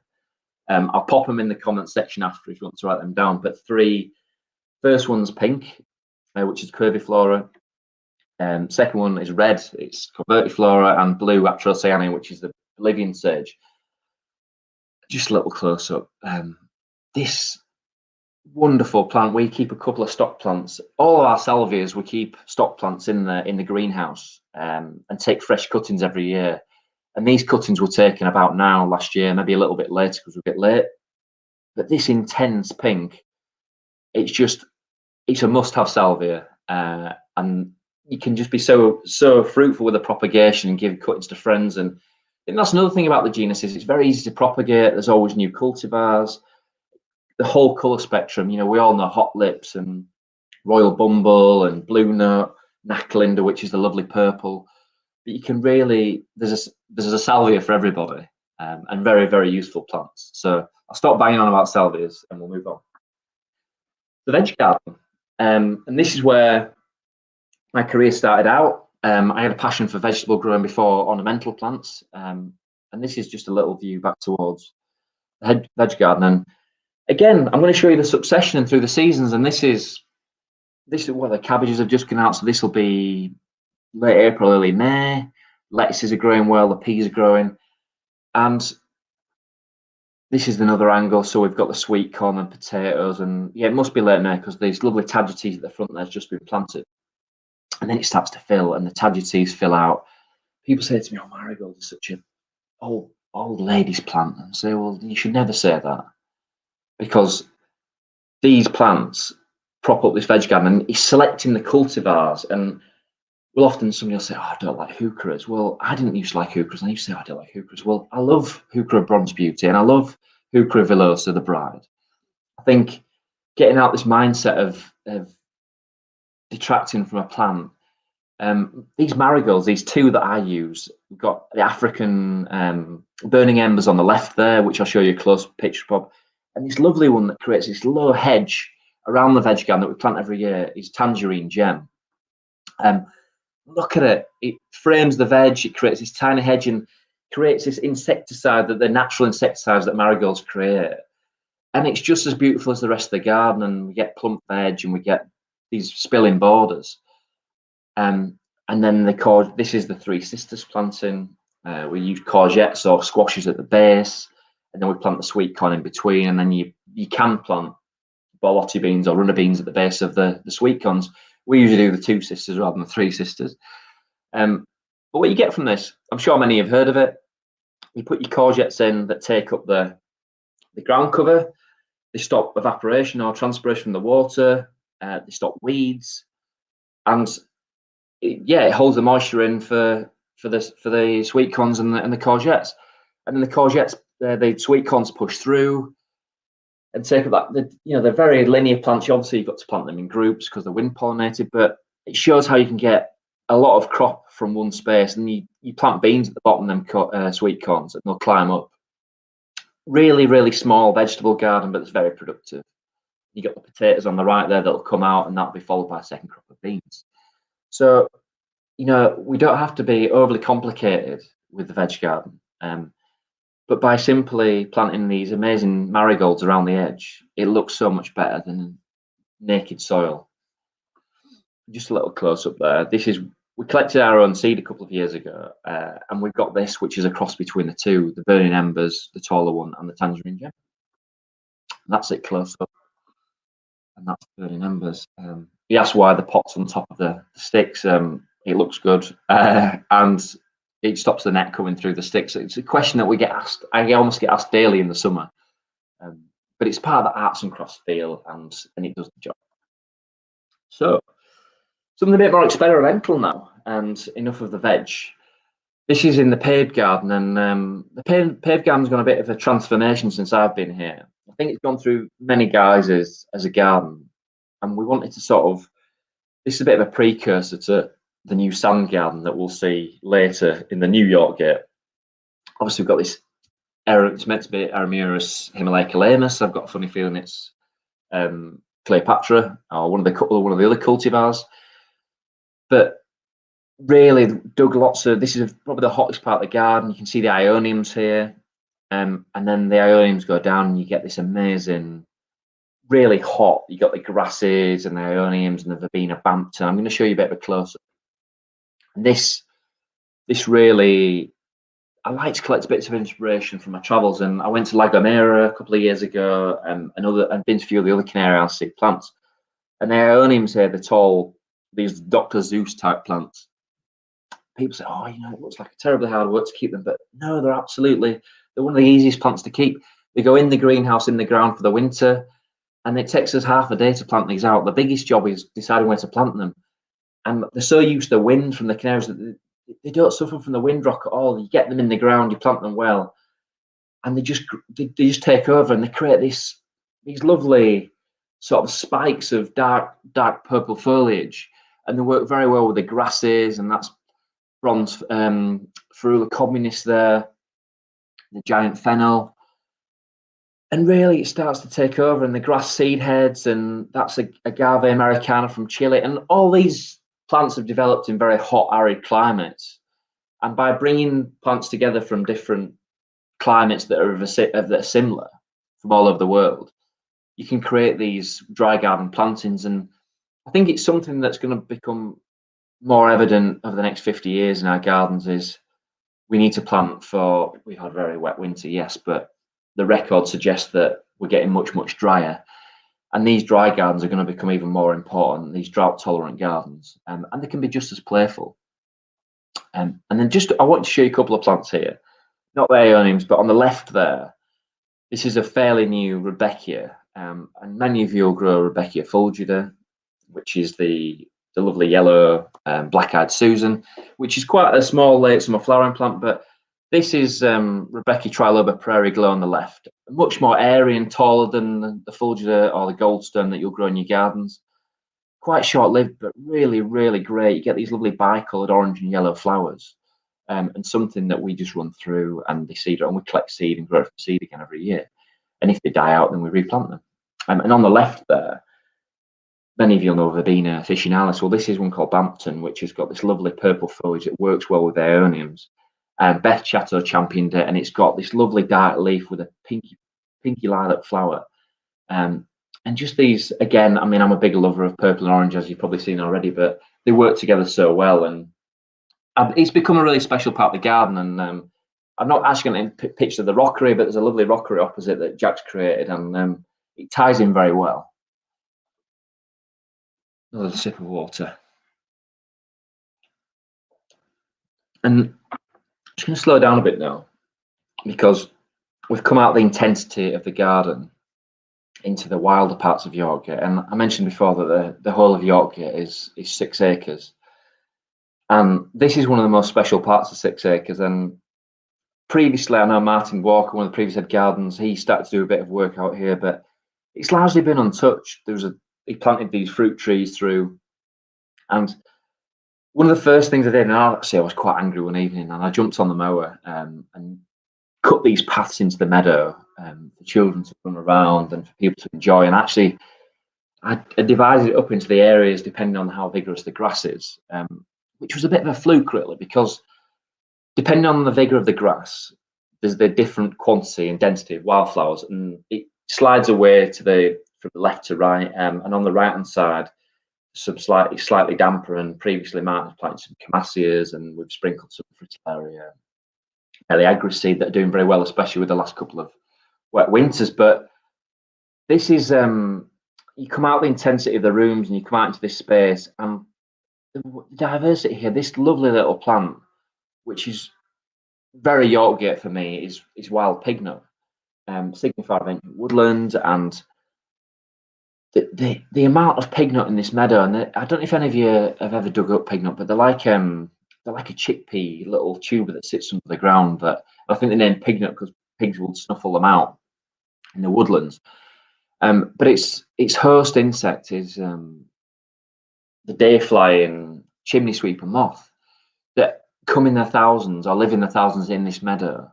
I'll pop them in the comment section after if you want to write them down. But 3, first one's pink, which is curviflora. Second one is red, it's convertiflora, and blue atrocyanea, which is the Bolivian sage. Just a little close up. This wonderful plant, we keep a couple of stock plants. All of our salvias, we keep stock plants in the greenhouse, and take fresh cuttings every year. And these cuttings were taken about now, last year, maybe a little bit later because we're a bit late. But this intense pink, it's a must-have salvia, and you can just be so fruitful with the propagation and give cuttings to friends. And I think that's another thing about the genus is it's very easy to propagate. There's always new cultivars. The whole colour spectrum, you know, we all know Hot Lips and Royal Bumble and Blue Note, Knacklinder, which is the lovely purple. But you can really, there's a salvia for everybody, and very, very useful plants. So I'll stop banging on about salvias and we'll move on. The veg garden, and this is where my career started out. I had a passion for vegetable growing before ornamental plants, and this is just a little view back towards the veg garden. And again, I'm going to show you the succession and through the seasons. And this is what the cabbages have just gone out. So this will be late April, early May. Lettuces are growing well, the peas are growing. And this is another angle. So we've got the sweet corn and potatoes. And yeah, it must be late May because these lovely tagetes at the front there's just been planted. And then it starts to fill and the tagetes fill out. People say to me, oh, marigold is such an old lady's plant. And I say, well, you should never say that, because these plants prop up this veg garden, and he's selecting the cultivars. And well, often somebody will say, oh, I don't like heucheras. Well, I didn't used to like heucheras, and I used to say, I don't like heucheras. Well, I love heuchera bronze beauty, and I love heuchera villosa, the bride. I think getting out this mindset of detracting from a plant. These marigolds, these 2 that I use, we've got the African burning embers on the left there, which I'll show you a close picture of. And this lovely one that creates this low hedge around the veg garden that we plant every year is Tangerine Gem. Look at it. It frames the veg. It creates this tiny hedge and creates this insecticide, that the natural insecticides that marigolds create. And it's just as beautiful as the rest of the garden. And we get plump veg and we get these spilling borders. And then this is the Three Sisters planting. We use courgettes or squashes at the base, and then we plant the sweet corn in between. And then you can plant borlotti beans or runner beans at the base of the sweet corns. We usually do the Two Sisters rather than the Three Sisters. But what you get from this, I'm sure many have heard of it. You put your courgettes in that take up the ground cover. They stop evaporation or transpiration from the water. They stop weeds, and it holds the moisture in for the sweet corns and the courgettes. And then the courgettes, the sweet corns push through and take up that. They're very linear plants. Obviously, you've got to plant them in groups because they're wind pollinated, but it shows how you can get a lot of crop from one space. And you plant beans at the bottom of them sweet corns, and they'll climb up. Really, really small vegetable garden, but it's very productive. You got the potatoes on the right there that'll come out, and that'll be followed by a second crop of beans. So, we don't have to be overly complicated with the veg garden. But by simply planting these amazing marigolds around the edge, it looks so much better than naked soil. Just a little close up there. We collected our own seed a couple of years ago, and we've got this, which is a cross between the 2, the burning embers, the taller one, and the tangerine gem. And that's it close up. And that's burning embers. He asked why the pot's on top of the sticks. It looks good, and it stops the net coming through the sticks. It's a question that we get asked. I almost get asked daily in the summer, but it's part of the arts and crafts feel, and it does the job. So something a bit more experimental now, and enough of the veg. This is in the paved garden, and the paved garden's gone a bit of a transformation since I've been here. I think it's gone through many guises as a garden, and we wanted to this is a bit of a precursor to the new sand garden that we'll see later in the New York Gate. Obviously, we've got this, it's meant to be Aramurus Himalaya-calamus. I've got a funny feeling it's Cleopatra or one of the other cultivars. But really dug lots of, this is probably the hottest part of the garden. You can see the Ioniums here. And then the Ioniums go down and you get this amazing, really hot, you got the grasses and the Ioniums and the Verbena Bampton. I'm going to show you a bit of a close-up. And this really, I like to collect bits of inspiration from my travels, and I went to La Gomera a couple of years ago, and I've been to a few of the other Canary Isles sea plants. And the Ioniums here, the tall, these Dr. Zeus type plants. People say, oh, it looks like a terribly hard work to keep them, but no, they're one of the easiest plants to keep. They go in the greenhouse in the ground for the winter, and it takes us half a day to plant these out. The biggest job is deciding where to plant them. And they're so used to the wind from the Canaries that they don't suffer from the wind rock at all. You get them in the ground, you plant them well, and they just take over, and they create these lovely sort of spikes of dark purple foliage, and they work very well with the grasses, and that's bronze Ferula communis there, the giant fennel. And really it starts to take over, and the grass seed heads, and that's Agave americana from Chile. And all these plants have developed in very hot, arid climates. And by bringing plants together from different climates that are similar from all over the world, you can create these dry garden plantings. And I think it's something that's going to become more evident over the next 50 years in our gardens. Is we need to plant for, we've had a very wet winter, yes, but the record suggests that we're getting much drier, and these dry gardens are going to become even more important, these drought tolerant gardens, and they can be just as playful. And then I want to show you a couple of plants here, not the Aeoniums, but on the left there, this is a fairly new Rudbeckia, and many of you will grow Rudbeckia fulgida, which is the lovely yellow black-eyed Susan, which is quite a small late summer flowering plant. But this is Rudbeckia triloba prairie glow on the left, much more airy and taller than the fulgida or the goldstone that you'll grow in your gardens. Quite short-lived, but really great. You get these lovely bicoloured orange and yellow flowers, and something that we just run through and they seed, and we collect seed and grow it from seed again every year. And if they die out, then we replant them. And on the left there, many of you know Verbena officinalis. Well, this is one called Bampton, which has got this lovely purple foliage that works well with Aeoniums. Beth Chateau championed it, and it's got this lovely dark leaf with a pinky lilac flower. And just these, again, I mean, I'm a big lover of purple and orange, as you've probably seen already, but they work together so well. And it's become a really special part of the garden. And I'm not actually going to picture the rockery, but there's a lovely rockery opposite that Jack's created, and it ties in very well. Another sip of water. And I'm just going to slow down a bit now, because we've come out of the intensity of the garden into the wilder parts of Yorkgate. And I mentioned before that the whole of Yorkgate is 6 acres. And this is one of the most special parts of 6 acres. And previously, I know Martin Walker, one of the previous head gardens, he started to do a bit of work out here, but it's largely been untouched. He planted these fruit trees through. And one of the first things I did, and I was quite angry one evening, and I jumped on the mower and cut these paths into the meadow for children to run around and for people to enjoy. And actually, I divided it up into the areas depending on how vigorous the grass is, which was a bit of a fluke, really, because depending on the vigor of the grass, there's the different quantity and density of wildflowers, and it slides away from left to right. And on the right hand side, some slightly damper, and previously Martin's planted some Camasias, and we've sprinkled some Fritillaria Eleagris seed that are doing very well, especially with the last couple of wet winters. But this is you come out of the intensity of the rooms and you come out into this space, and the diversity here, this lovely little plant, which is very Yorkgate for me, is wild pignut, signified ancient woodland. And the amount of pignut in this meadow, and I don't know if any of you have ever dug up pignut, but they're like a chickpea little tuber that sits under the ground. That I think they named pignut because pigs will snuffle them out in the woodlands. But its host insect is the day fly in chimney sweeper moth that come in their thousands or live in the thousands in this meadow,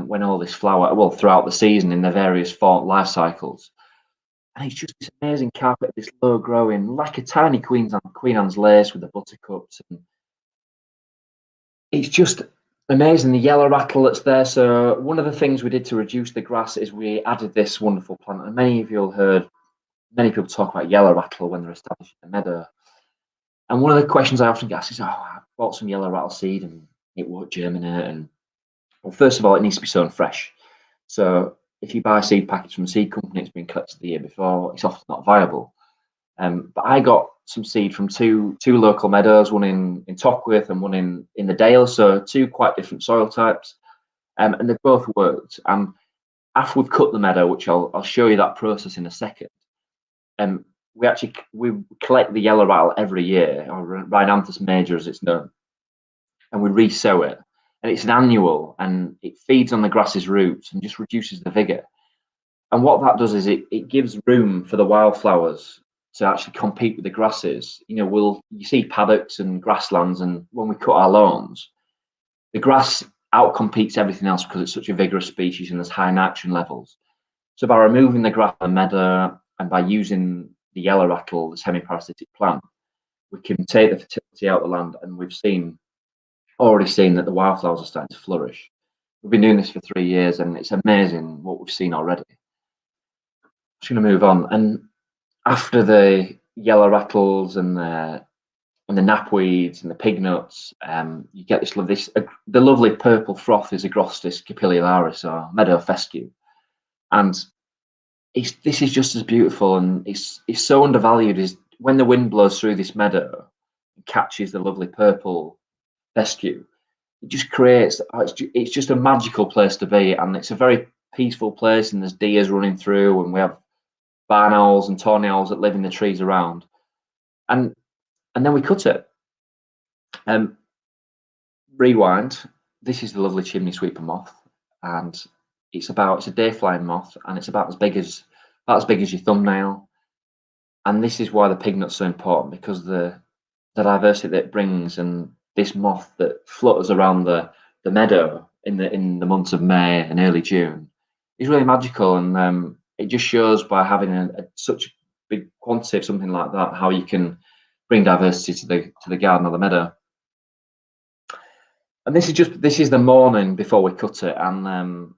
when all this flower, well, throughout the season in their various life cycles. And it's just this amazing carpet, this low growing, like a tiny Queen Anne's lace with the buttercups. And it's just amazing, the yellow rattle that's there. So one of the things we did to reduce the grass is we added this wonderful plant. And many of you will heard many people talk about yellow rattle when they're establishing a meadow. And one of the questions I often get is, I bought some yellow rattle seed and it won't germinate. And well, first of all, it needs to be sown fresh. So if you buy a seed package from a seed company, it's been collected the year before, it's often not viable. But I got some seed from two local meadows, one in Tockwith and one in the Dale, so two quite different soil types, and they both worked. And after we've cut the meadow, which I'll show you that process in a second, we collect the yellow rattle every year, or Rhinanthus major as it's known, and we resow it. And it's an annual, and it feeds on the grass's roots and just reduces the vigor. And what that does is it gives room for the wildflowers to actually compete with the grasses. You see paddocks and grasslands, and when we cut our lawns, the grass outcompetes everything else because it's such a vigorous species and there's high nitrogen levels. So by removing the grass and meadow and by using the yellow rattle, this hemiparasitic plant, we can take the fertility out of the land, and we've already seen that the wildflowers are starting to flourish. We've been doing this for 3 years, and it's amazing what we've seen already. I'm just going to move on. And after the yellow rattles and the knapweeds and the pignuts, you get the lovely purple froth is Agrostis capillularis, or meadow fescue. And this is just as beautiful, and it's so undervalued. Is when the wind blows through this meadow and catches the lovely purple fescue, it just creates, it's just a magical place to be, and it's a very peaceful place, and there's deers running through, and we have barn owls and tawny owls that live in the trees around, and then we cut it. Rewind, this is the lovely chimney sweeper moth, and it's a day flying moth, and it's about as big as your thumbnail. And this is why the pignut's so important, because the diversity that it brings, and this moth that flutters around the meadow in the months of May and early June is really magical. And it just shows by having such a big quantity of something like that, how you can bring diversity to the garden or the meadow. And this is the morning before we cut it. And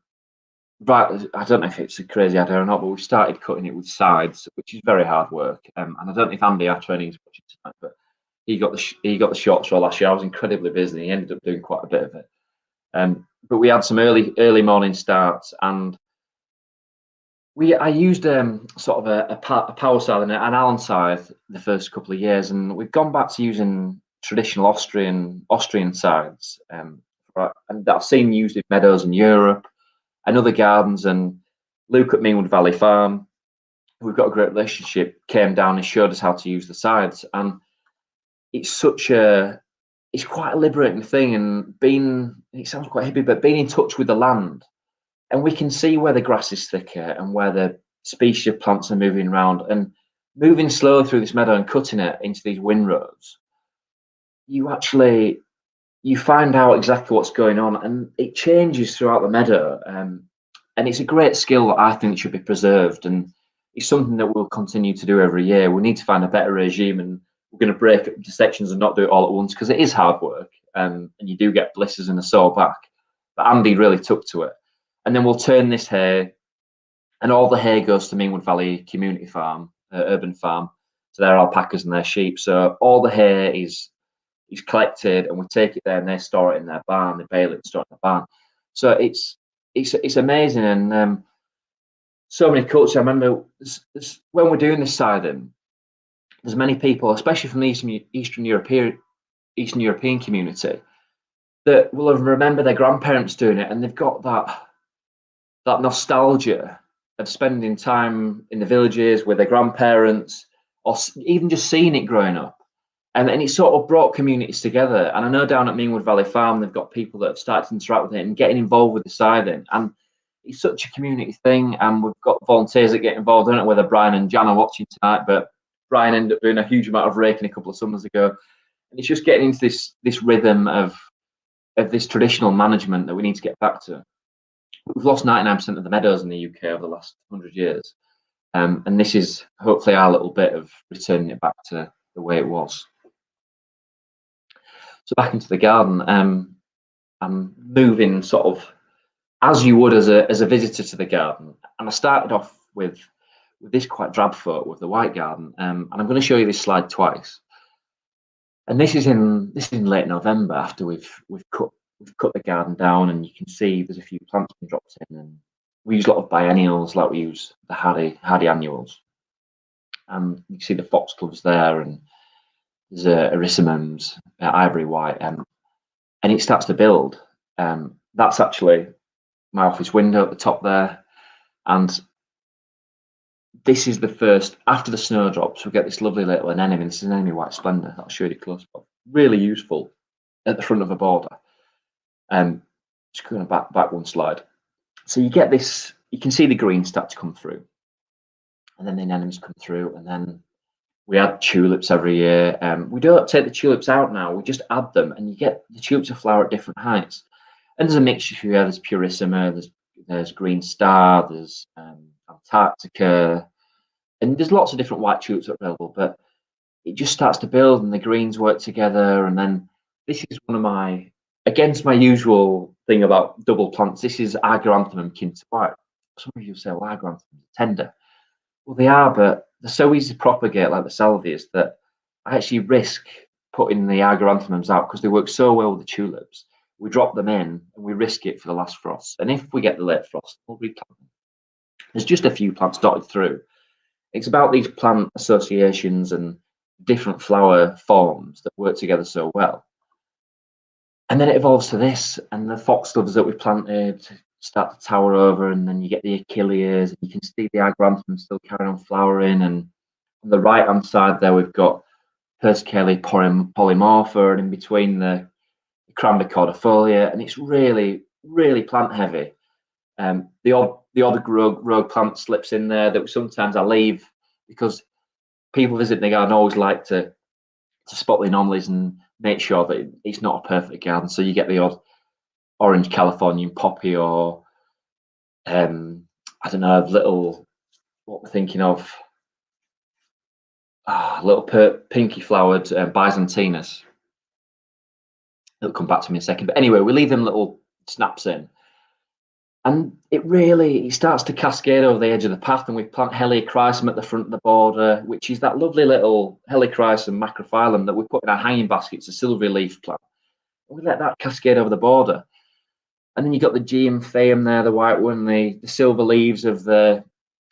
right, I don't know if it's a crazy idea or not, but we started cutting it with sides, which is very hard work. And I don't know if Andy, our training, is watching tonight, but he got the short straw last year. I was incredibly busy. He ended up doing quite a bit of it. But we had some early morning starts, and I used sort of a power scythe and an Allen scythe the first couple of years, and we've gone back to using traditional Austrian scythes, and I've seen used in meadows in Europe and other gardens. And Luke at Meanwood Valley Farm, we've got a great relationship, came down and showed us how to use the scythes, and it's quite a liberating thing. And it sounds quite hippie, but being in touch with the land, and we can see where the grass is thicker and where the species of plants are moving around, and moving slowly through this meadow and cutting it into these windrows, you find out exactly what's going on, and it changes throughout the meadow. And it's a great skill that I think should be preserved, and it's something that we'll continue to do every year. We need to find a better regime, and we're going to break it into sections and not do it all at once, because it is hard work, and you do get blisters and a sore back. But Andy really took to it. And then we'll turn this hay, and all the hay goes to Meanwood Valley Community Farm, urban farm, to their alpacas and their sheep. So all the hay is collected, and we take it there, and they store it in their barn. They bale it and store it in the barn. So it's amazing. And so many cultures. I remember when we're doing this siding, there's many people, especially from the Eastern European community, that will remember their grandparents doing it, and they've got that nostalgia of spending time in the villages with their grandparents, or even just seeing it growing up. And it sort of brought communities together. And I know down at Meanwood Valley Farm, they've got people that have started to interact with it and getting involved with the scything. And it's such a community thing. And we've got volunteers that get involved. I don't know whether Brian and Jan are watching tonight, but Brian ended up doing a huge amount of raking a couple of summers ago. And it's just getting into this rhythm of this traditional management that we need to get back to. We've lost 99% of the meadows in the UK over the last 100 years. And this is hopefully our little bit of returning it back to the way it was. So back into the garden, I'm moving sort of as you would as a visitor to the garden. And I started off with this quite drab photo of the white garden. And I'm going to show you this slide twice. And this is in late November, after we've cut the garden down, and you can see there's a few plants being dropped in. And we use a lot of biennials, like we use the hardy annuals. And you can see the foxgloves there, and there's eryssimums, ivory white, and it starts to build. That's actually my office window at the top there, and this is the first, after the snow drops, we get this lovely little anemone. This is an anemone white splendor. I'll show you close up. Really useful at the front of a border. Just going back one slide. So you get this, you can see the green start to come through, and then the anemones come through, and then we add tulips every year. We don't take the tulips out now, we just add them, and you get the tulips to flower at different heights. And there's a mixture here. There's Purissima, there's Green Star, there's Antarctica, and there's lots of different white tulips available, but it just starts to build and the greens work together. And then this is one of my, against my usual thing about double plants, this is Agaranthemum Kinta White. Some of you say, well, Agaranthemum is tender. Well, they are, but they're so easy to propagate like the salvias that I actually risk putting the Agaranthemums out because they work so well with the tulips. We drop them in and we risk it for the last frost. And if we get the late frost, we'll replant them. There's just a few plants dotted through. It's about these plant associations and different flower forms that work together so well. And then it evolves to this, and the foxgloves that we planted start to tower over, and then you get the achilleas, and you can see the Agaranthemum still carrying on flowering. And on the right hand side there, we've got Persicalia polymorpha, and in between the Cranberry cordifolia, and it's really, really plant heavy. The odd rogue plant slips in there that sometimes I leave because people visiting the garden always like to spot the anomalies and make sure that it's not a perfect garden. So you get the odd orange Californian poppy, or I don't know, little, what we're thinking of, little pinky flowered Byzantinus. It'll come back to me in a second. But anyway, we leave them little snaps in. And it starts to cascade over the edge of the path, and we plant Helichrysum at the front of the border, which is that lovely little Helichrysum macrophyllum that we put in our hanging baskets, a silvery leaf plant. And we let that cascade over the border. And then you've got the Geomphaeum there, the white one, the silver leaves of the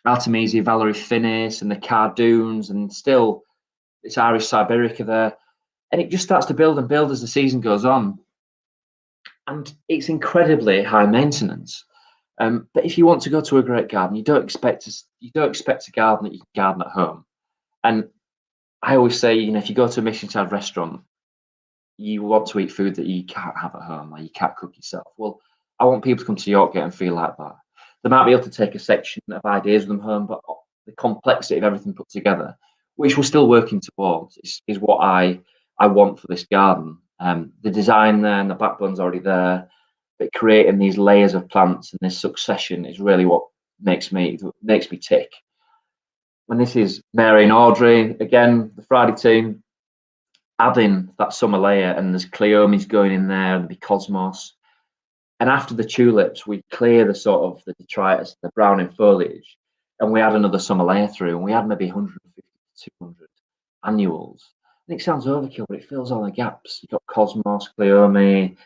Artemisia valerifinis and the Cardoons, and still it's Iris siberica there. And it just starts to build and build as the season goes on. And it's incredibly high maintenance. But if you want to go to a great garden, you don't expect a garden that you can garden at home. And I always say, if you go to a Michelin-starred restaurant, you want to eat food that you can't have at home, like you can't cook yourself. Well, I want people to come to Yorkgate and feel like that. They might be able to take a section of ideas with them home, but the complexity of everything put together, which we're still working towards, is what I want for this garden. The design there and the backbone's already there, but creating these layers of plants and this succession is really what makes me tick. And this is Mary and Audrey, again, the Friday team, adding that summer layer, and there's Cleomes going in there, and the Cosmos. And after the tulips, we clear the sort of the detritus, the browning foliage, and we add another summer layer through, and we add maybe 150 to 200 annuals. And it sounds overkill, but it fills all the gaps. You've got Cosmos, Cleome,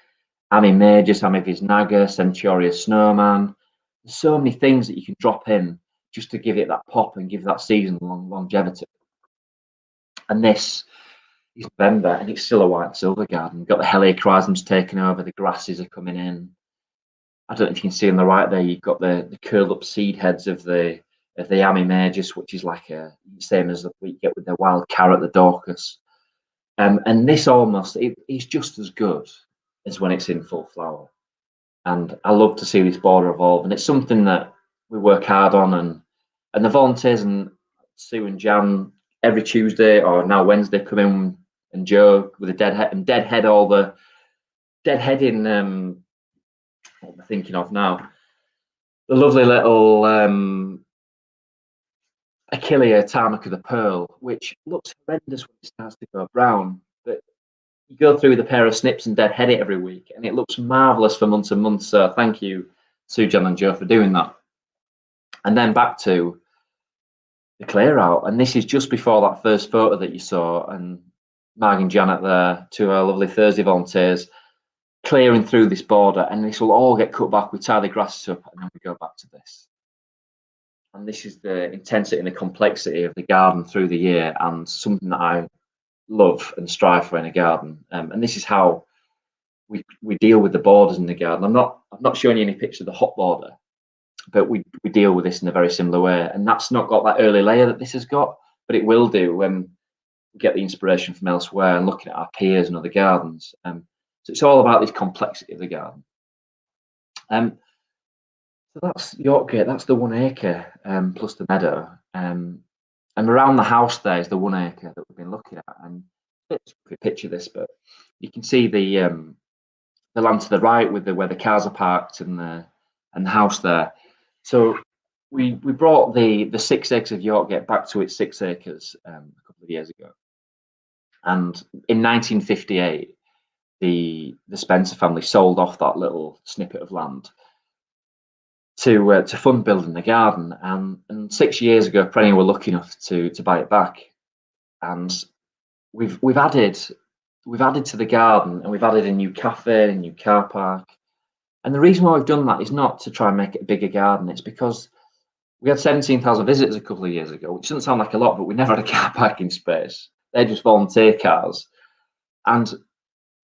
Amimagus, Amivisnaga, Centuria Snowman. There's so many things that you can drop in just to give it that pop and give that season longevity. And this is November, and it's still a white and silver garden. You've got the Helichrysums taking over, the grasses are coming in. I don't know if you can see on the right there, you've got the curled up seed heads of the Amimagus, which is like a same as what you get with the wild carrot, the Dorcas. And this almost is just as good as when it's in full flower. And I love to see this border evolve, and it's something that we work hard on, and the volunteers and Sue and Jan every Tuesday or now Wednesday come in and Joe with a deadhead all the deadheading. What am I thinking of now? The lovely little Achillea tarmac of the pearl, which looks horrendous when it starts to go brown, but you go through with a pair of snips and deadhead it every week, and it looks marvelous for months and months. So thank you, Sue, John, and Joe, for doing that. And then back to the clear out, and this is just before that first photo that you saw, and Marg and Janet there, two of our lovely Thursday volunteers, clearing through this border, and this will all get cut back. We tie the grasses up, and then we go back to this. And this is the intensity and the complexity of the garden through the year, and something that I love and strive for in a garden. And this is how we deal with the borders in the garden. I'm not showing you any picture of the hot border, but we deal with this in a very similar way. And that's not got that early layer that this has got, but it will do when we get the inspiration from elsewhere and looking at our peers and other gardens. So it's all about this complexity of the garden. So that's Yorkgate, that's the 1 acre plus the meadow. And around the house there is the 1 acre that we've been looking at. And if you picture this, but you can see the land to the right with where the cars are parked and the house there. So we brought the 6 acres of Yorkgate back to its 6 acres a couple of years ago. And in 1958, the Spencer family sold off that little snippet of land to fund building the garden. And 6 years ago, Perennial were lucky enough to buy it back. And we've added to the garden, and we've added a new cafe, a new car park. And the reason why we've done that is not to try and make it a bigger garden. It's because we had 17,000 visitors a couple of years ago, which doesn't sound like a lot, but we never had a car parking space. They're just volunteer cars. And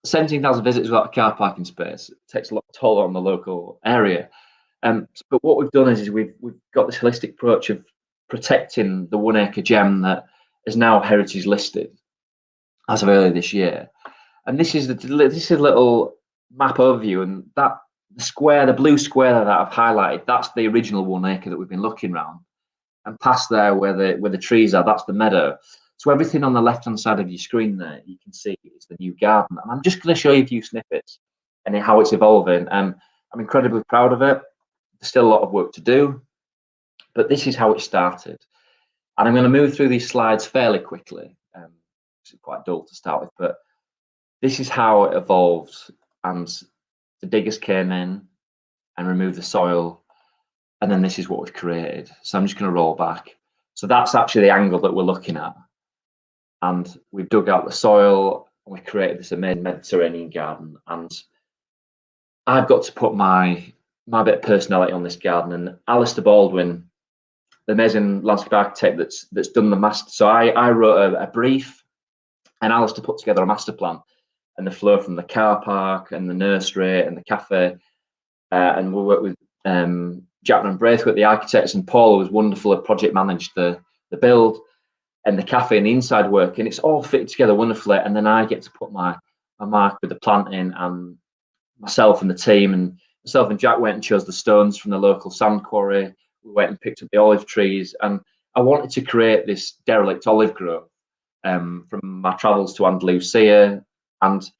17,000 visitors without a car parking space takes a lot of toll on the local area. But what we've done is we've got this holistic approach of protecting the 1 acre gem that is now heritage listed as of earlier this year. And this is a little map overview, and that the blue square that I've highlighted, that's the original 1 acre that we've been looking around. And past there, where the trees are, that's the meadow. So everything on the left-hand side of your screen there, you can see it's the new garden. And I'm just going to show you a few snippets and how it's evolving. I'm incredibly proud of it. There's still a lot of work to do, but this is how it started. And I'm going to move through these slides fairly quickly. It's quite dull to start with, but this is how it evolved. And the diggers came in and removed the soil, and then this is what we've created. So I'm just going to roll back. So that's actually the angle that we're looking at. And we've dug out the soil, and we've created this amazing Mediterranean garden. And I've got to put my bit of personality on this garden. And Alistair Baldwin, the amazing landscape architect that's done the master. So I wrote a brief, and Alistair put together a master plan, and the flow from the car park and the nursery and the cafe. And we worked with Jackman and Braithwaite, the architects, and Paul, who was wonderful, had project managed the build and the cafe and the inside work, and it's all fitted together wonderfully. And then I get to put my mark with the planting, and myself and the team, and myself and Jack went and chose the stones from the local sand quarry. We went and picked up the olive trees, and I wanted to create this derelict olive grove from my travels to Andalusia. And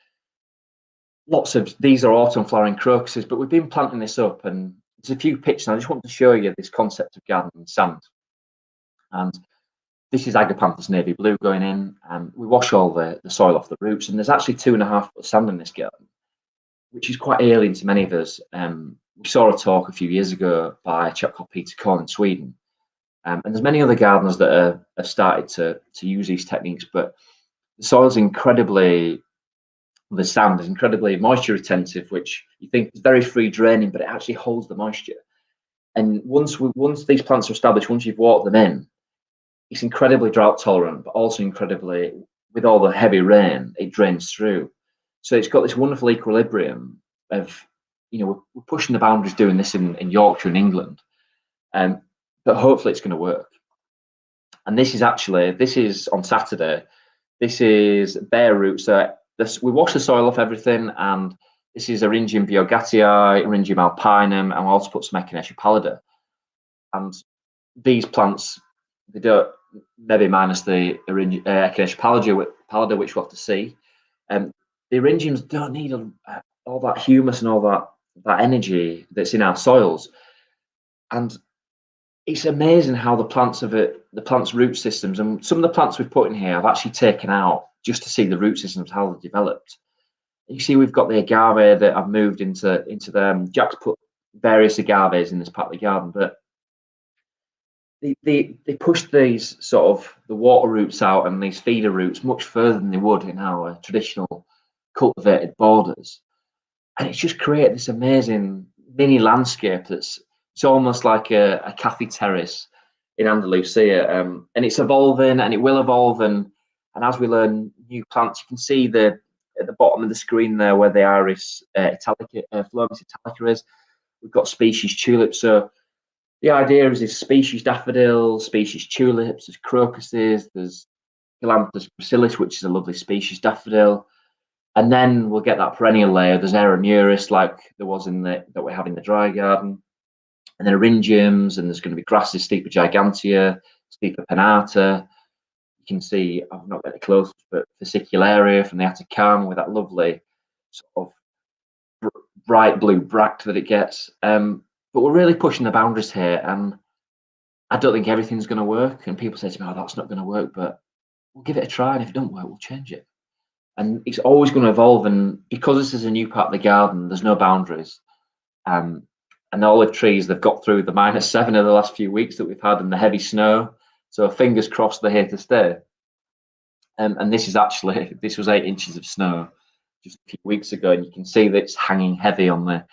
lots of these are autumn flowering crocuses, but we've been planting this up, and there's a few pictures, and I just want to show you this concept of gardening sand. And this is Agapanthus navy blue going in, and we wash all the soil off the roots, and there's actually 2.5 foot of sand in this garden, which is quite alien to many of us. We saw a talk a few years ago by a chap called Peter Korn in Sweden, and there's many other gardeners that have started to use these techniques. But the soil's the sand is incredibly moisture retentive, which you think is very free draining, but it actually holds the moisture. And once these plants are established, once you've watered them in, it's incredibly drought tolerant, but also incredibly, with all the heavy rain, it drains through. So it's got this wonderful equilibrium of, we're pushing the boundaries doing this in Yorkshire and England, but hopefully it's going to work. And this is on Saturday. This is bare roots. We wash the soil off everything, and this is Eryngium biogatii, Eryngium alpinum, and we also put some Echinacea pallida. And these plants, they don't, maybe minus the Echinacea pallida, pallida, which we'll have to see. The eryngiums don't need all that humus and all that energy that's in our soils, and it's amazing how the plants root systems, and some of the plants we've put in here I've actually taken out just to see the root systems, how they developed. You see, we've got the agave that I've moved into them. Jack's put various agaves in this part of the garden, but they pushed these sort of the water roots out and these feeder roots much further than they would in our traditional cultivated borders, and it's just created this amazing mini landscape it's almost like a Cathy terrace in Andalusia, and it's evolving and it will evolve, and as we learn new plants, you can see at the bottom of the screen there where the Iris Italica, Phlomis Italica is. We've got species tulips, so the idea is there's species daffodils, species tulips, there's crocuses, there's Galanthus gracilis, which is a lovely species daffodil, and then we'll get that perennial layer. There's Aeromuris, like there was that we have in the dry garden, and then eryngiums, and there's going to be grasses, Stipa gigantea, Stipa pinnata. You can see, I've not got it close, but fascicularia from the Atacama with that lovely sort of bright blue bract that it gets. But we're really pushing the boundaries here, and I don't think everything's going to work. And people say to me, "Oh, that's not going to work," but we'll give it a try, and if it don't work, we'll change it. And it's always going to evolve. And because this is a new part of the garden, there's no boundaries. And the olive trees, they've got through the -7 of the last few weeks that we've had and the heavy snow. So fingers crossed they're here to stay. And this was 8 inches of snow just a few weeks ago, and you can see that it's hanging heavy on the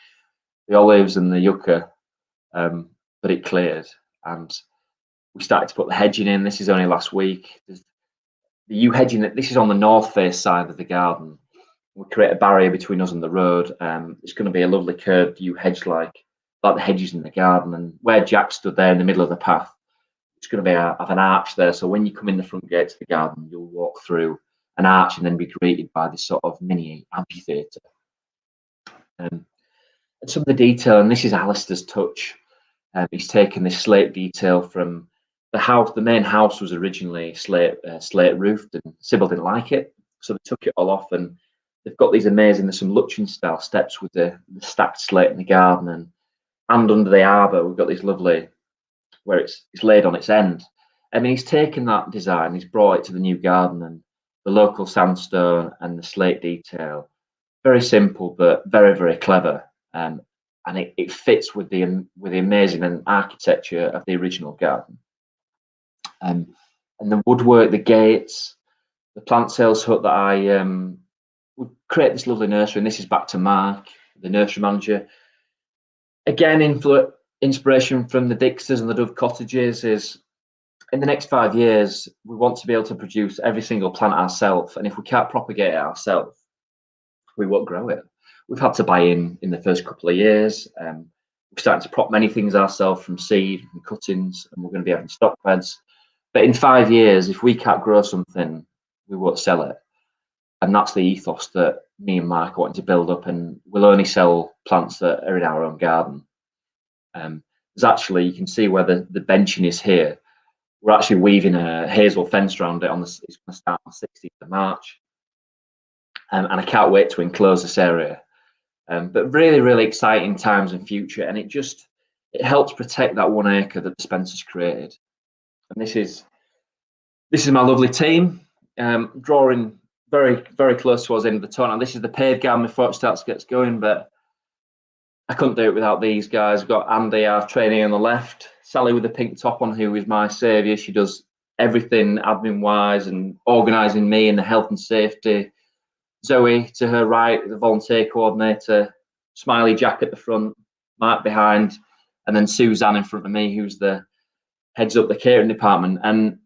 olives and the yucca, but it cleared, and we started to put the hedging in. This is only last week. There's the yew hedging, this is on the north face side of the garden. We create a barrier between us and the road. It's going to be a lovely curved yew hedge, like the hedges in the garden, and where Jack stood there in the middle of the path, it's going to be have an arch there, so when you come in the front gate to the garden, you'll walk through an arch and then be greeted by this sort of mini amphitheatre. And some of the detail, and this is Alistair's touch. He's taken this slate detail from the house. The main house was originally slate roofed, and Sybil didn't like it, so they took it all off, and they've got these amazing, there's some Luchin style steps with the stacked slate in the garden, and under the arbour we've got these lovely, where it's laid on its end. I mean, he's taken that design, he's brought it to the new garden, and the local sandstone and the slate detail, very simple but very, very clever, and it fits with the amazing architecture of the original garden. And the woodwork, the gates, the plant sales hut that I would create this lovely nursery, and this is back to Mark, the nursery manager. Again, inspiration from the Dixters and the Dove Cottages is, in the next 5 years, we want to be able to produce every single plant ourselves, and if we can't propagate it ourselves, we won't grow it. We've had to buy in the first couple of years. We're starting to prop many things ourselves from seed and cuttings, and we're going to be having stock beds. But in 5 years, if we can't grow something, we won't sell it. And that's the ethos that me and Mark are wanting to build up, and we'll only sell plants that are in our own garden. There's actually, you can see where the benching is here. We're actually weaving a hazel fence around it. It's going to start on the 16th of March. And I can't wait to enclose this area. But really, really exciting times in future, and it helps protect that 1 acre that the Spencer's created. And this is my lovely team, drawing very, very close towards the end of the tunnel. This is the paved garden before it gets going, but I couldn't do it without these guys. We've got Andy, our trainee, on the left, Sally with the pink top on, who is my saviour. She does everything admin-wise and organising me in the health and safety. Zoe to her right, the volunteer coordinator, Smiley Jack at the front, Mark behind, and then Suzanne in front of me, who's heads up the catering department. And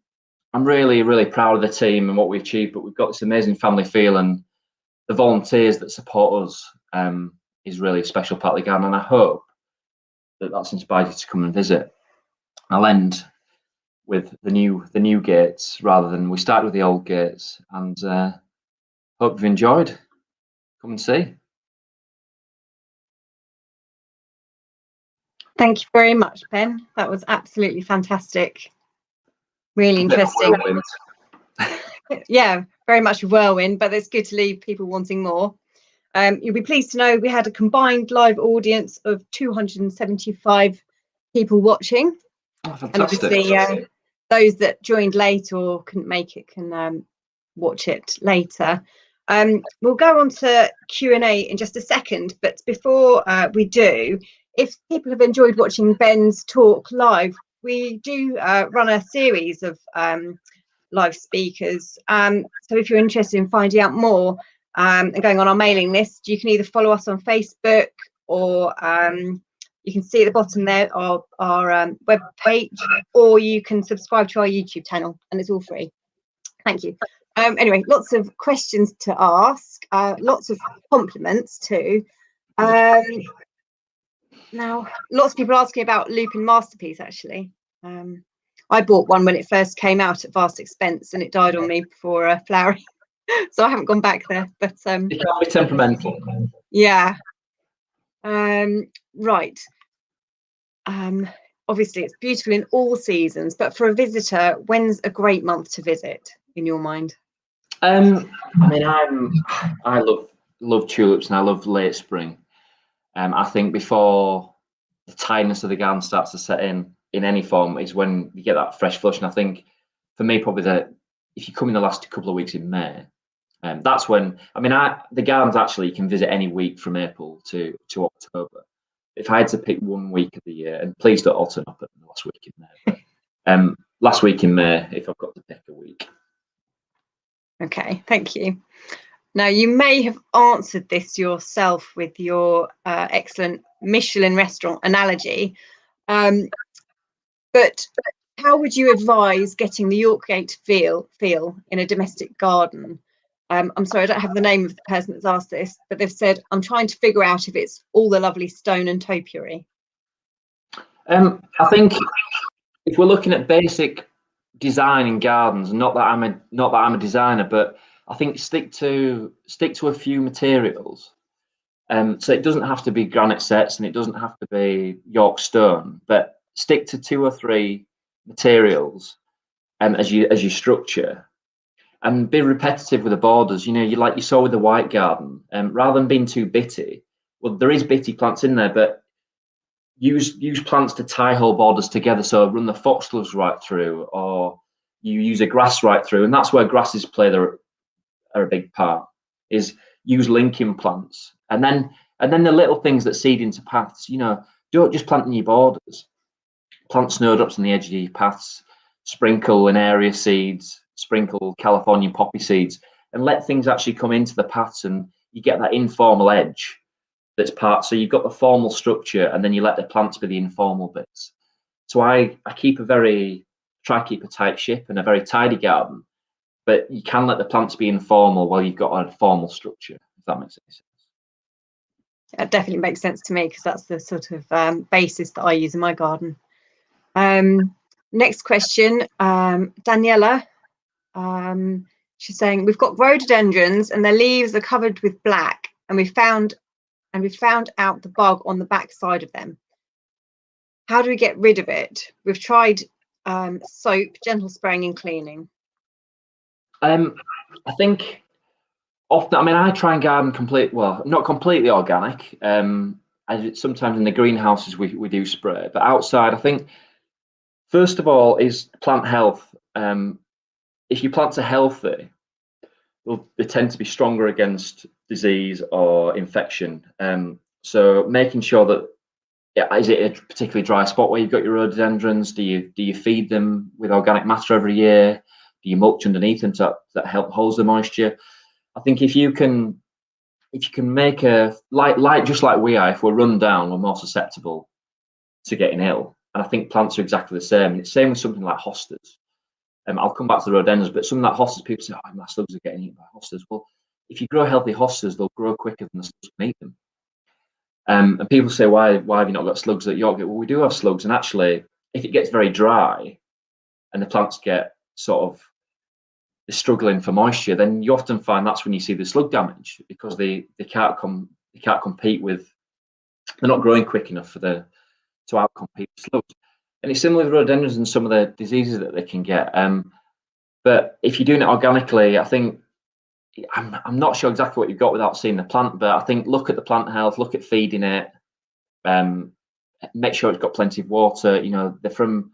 I'm really, really proud of the team and what we've achieved, but we've got this amazing family feel, and the volunteers that support us is really a special part of the garden, and I hope that that's inspired you to come and visit. I'll end with the new gates rather than, we started with the old gates, and hope you've enjoyed. Come and see. Thank you very much, Ben. That was absolutely fantastic. Really interesting. Yeah, very much a whirlwind, but it's good to leave people wanting more. You'll be pleased to know we had a combined live audience of 275 people watching. Oh, fantastic. And obviously, those that joined late or couldn't make it can watch it later. We'll go on to Q&A in just a second, but before we do, if people have enjoyed watching Ben's talk live, we do run a series of live speakers. So if you're interested in finding out more and going on our mailing list, you can either follow us on Facebook, or you can see at the bottom there our web page, or you can subscribe to our YouTube channel, and it's all free. Thank you. Anyway, lots of questions to ask, lots of compliments too. Now, lots of people asking about Lupin Masterpiece, actually. I bought one when it first came out at vast expense, and it died on me before flowering. So I haven't gone back there. But it can be temperamental. Yeah. Right. Obviously, it's beautiful in all seasons, but for a visitor, when's a great month to visit in your mind? I mean, I love tulips, and I love late spring. I think before the tiredness of the garden starts to set in any form is when you get that fresh flush. And I think for me, probably if you come in the last couple of weeks in May, that's when, I mean, the gardens actually you can visit any week from April to October. If I had to pick one week of the year, and please don't alternate up at the last week in May, but last week in May, if I've got to pick a week. Okay, thank you. Now, you may have answered this yourself with your excellent Michelin restaurant analogy, but how would you advise getting the Yorkgate feel in a domestic garden? I'm sorry, I don't have the name of the person that's asked this, but they've said, I'm trying to figure out if it's all the lovely stone and topiary. I think if we're looking at basic design in gardens, not that I'm a designer, but I think stick to a few materials. So it doesn't have to be granite sets, and it doesn't have to be York stone, but stick to 2 or 3 materials as you structure, and be repetitive with the borders. You know, like you saw with the white garden, rather than being too bitty. Well, there is bitty plants in there, but use plants to tie whole borders together. So run the foxgloves right through, or you use a grass right through, and that's where grasses play a big part. Is use linking plants, and then the little things that seed into paths. You know, don't just plant in your borders. Plant snowdrops on the edge of your paths. Sprinkle an area seeds. Sprinkle Californian poppy seeds, and let things actually come into the paths, and you get that informal edge. That's part. So you've got the formal structure, and then you let the plants be the informal bits. So I try to keep a tight ship and a very tidy garden, but you can let the plants be informal while you've got a formal structure, if that makes any sense. That definitely makes sense to me, because that's the sort of basis that I use in my garden. Next question, Daniela. She's saying, we've got rhododendrons and their leaves are covered with black, and we found out the bug on the back side of them. How do we get rid of it? We've tried soap, gentle spraying and cleaning. I think often, I mean, I try and garden not completely organic. Sometimes in the greenhouses we do spray, but outside, I think first of all is plant health. If your plants are healthy, they tend to be stronger against disease or infection. So making sure that, is it a particularly dry spot where you've got your rhododendrons? Do you feed them with organic matter every year? Do you mulch underneath them that help holds the moisture? I think if you can make just like we are, if we're run down, we're more susceptible to getting ill. And I think plants are exactly the same. And it's the same with something like hostas. I'll come back to the rhododendrons, but something like hostas, people say, oh, my slugs are getting eaten by hostas. Well, if you grow healthy hostas, they'll grow quicker than the slugs can eat them. And people say, why have you not got slugs at Yorkgate? Well, we do have slugs, and actually, if it gets very dry and the plants get they're struggling for moisture, then you often find that's when you see the slug damage, because they can't compete with, they're not growing quick enough to outcompete slugs. And it's similar with rhododendrons and some of the diseases that they can get. But if you're doing it organically, I think I'm not sure exactly what you've got without seeing the plant, but I think look at the plant health, look at feeding it, make sure it's got plenty of water. You know, they're from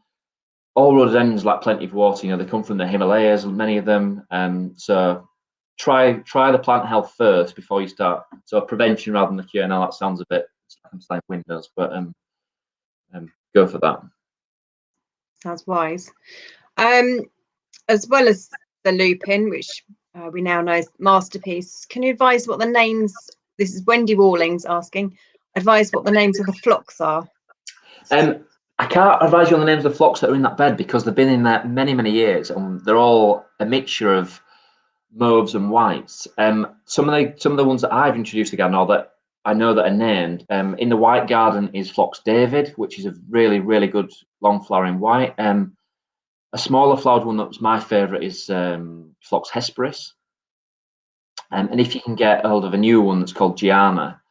all rhododendrons like plenty of water. You know, they come from the Himalayas, many of them. So try the plant health first before you start. So prevention rather than the cure. Now that sounds a bit like windows, but go for that. Sounds wise. As well as the lupin, which we now know is masterpiece, can you advise what the names? This is Wendy Wallings asking. Advise what the names of the phlox are. I can't advise you on the names of the phlox that are in that bed because they've been in there many years, and they're all a mixture of mauves and whites. Some of the ones that I've introduced to garden, or that I know that are named in the white garden, is Phlox David, which is a really good long flowering white. A smaller flowered one that was my favourite is Phlox Hesperus. And if you can get a hold of a new one that's called Gianna,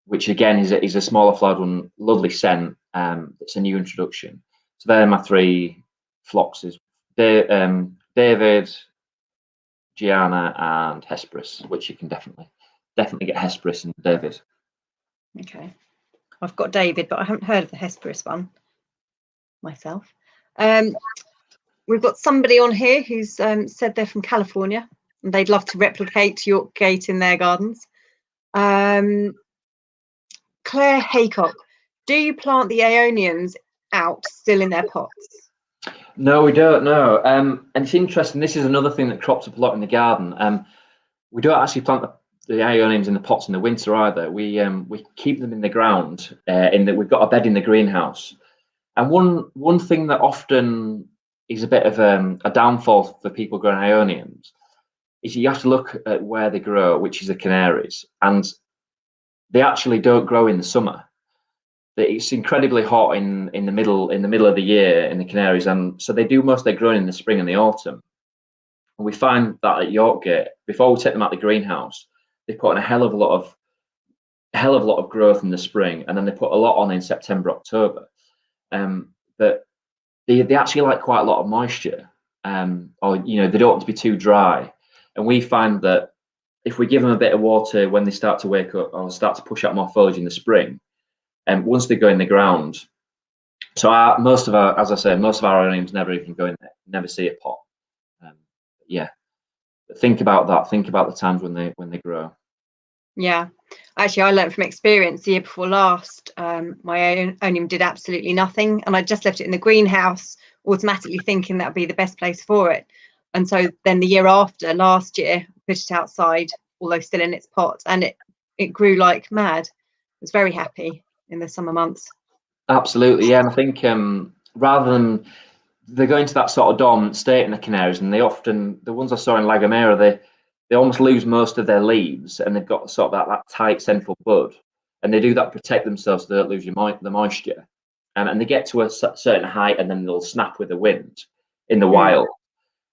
which again is a smaller flowered one, lovely scent. It's a new introduction. So they're my three phloxes: David, Gianna, and Hesperus, which you can definitely get Hesperus and David. Okay, I've got David, but I haven't heard of the Hesperus one myself. We've got somebody on here who's said they're from California and they'd love to replicate York Gate in their gardens. Claire Haycock, do you plant the Aeoniums out still in their pots? No, we don't. No, and it's interesting. This is another thing that crops up a lot in the garden. We don't actually plant the Aeoniums in the pots in the winter either. We keep them in the ground. In that we've got a bed in the greenhouse. And one thing that often is a bit of a downfall for people growing Aeoniums is you have to look at where they grow, which is the Canaries, and they actually don't grow in the summer. It's incredibly hot in the middle of the year in the Canaries, and so they do most of their growing in the spring and the autumn. And we find that at Yorkgate, before we take them out the greenhouse, they put on a hell of a lot of growth in the spring, and then they put a lot on in September, October. But they actually like quite a lot of moisture, or they don't want to be too dry. And we find that if we give them a bit of water when they start to wake up or start to push out more foliage in the spring, and once they go in the ground, so most of our Aeoniums never even go in there, never see a pot. Yeah, but think about that. Think about the times when they grow. Yeah, actually, I learned from experience the year before last. My Aeonium did absolutely nothing, and I just left it in the greenhouse, automatically thinking that would be the best place for it. And so then the year after, last year, put it outside, although still in its pot, and it grew like mad. I was very happy in the summer months. Absolutely, yeah. And I think rather than they're going to that sort of dormant state in the Canaries, and the ones I saw in La Gomera, they almost lose most of their leaves, and they've got sort of that tight central bud, and they do that to protect themselves so they don't lose the moisture. And they get to a certain height, and then they'll snap with the wind in the wild.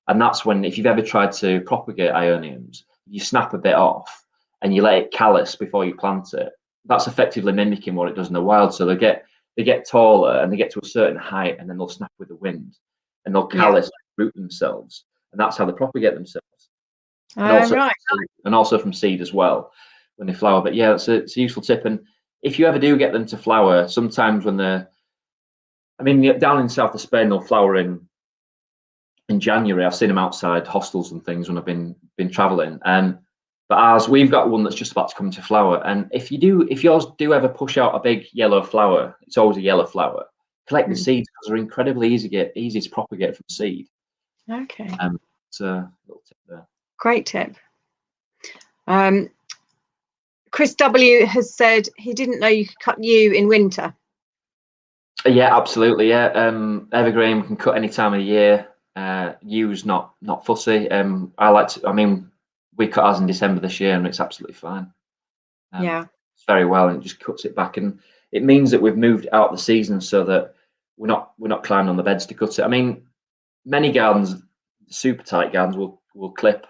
And that's when, if you've ever tried to propagate Aeoniums, you snap a bit off and you let it callus before you plant it. That's effectively mimicking what it does in the wild. So they get taller and they get to a certain height, and then they'll snap with the wind and they'll callus, root themselves, and that's how they propagate themselves. And also from seed as well when they flower. But yeah, it's a useful tip. And if you ever do get them to flower, sometimes when down in south of Spain, they'll flower in January. I've seen them outside hostels and things when I've been traveling. But we've got one that's just about to come to flower. And if yours do ever push out a big yellow flower, it's always a yellow flower. Collect the seeds because they're incredibly easy to propagate from seed. Okay. So a little tip there. Great tip. Chris W has said he didn't know you could cut yew in winter. Yeah, absolutely. Yeah, evergreen can cut any time of the year. Yew's not fussy. We cut ours in December this year, and it's absolutely fine. It's very well, and it just cuts it back, and it means that we've moved out the season so that we're not climbing on the beds to cut it. I mean, many gardens, super tight gardens, will clip,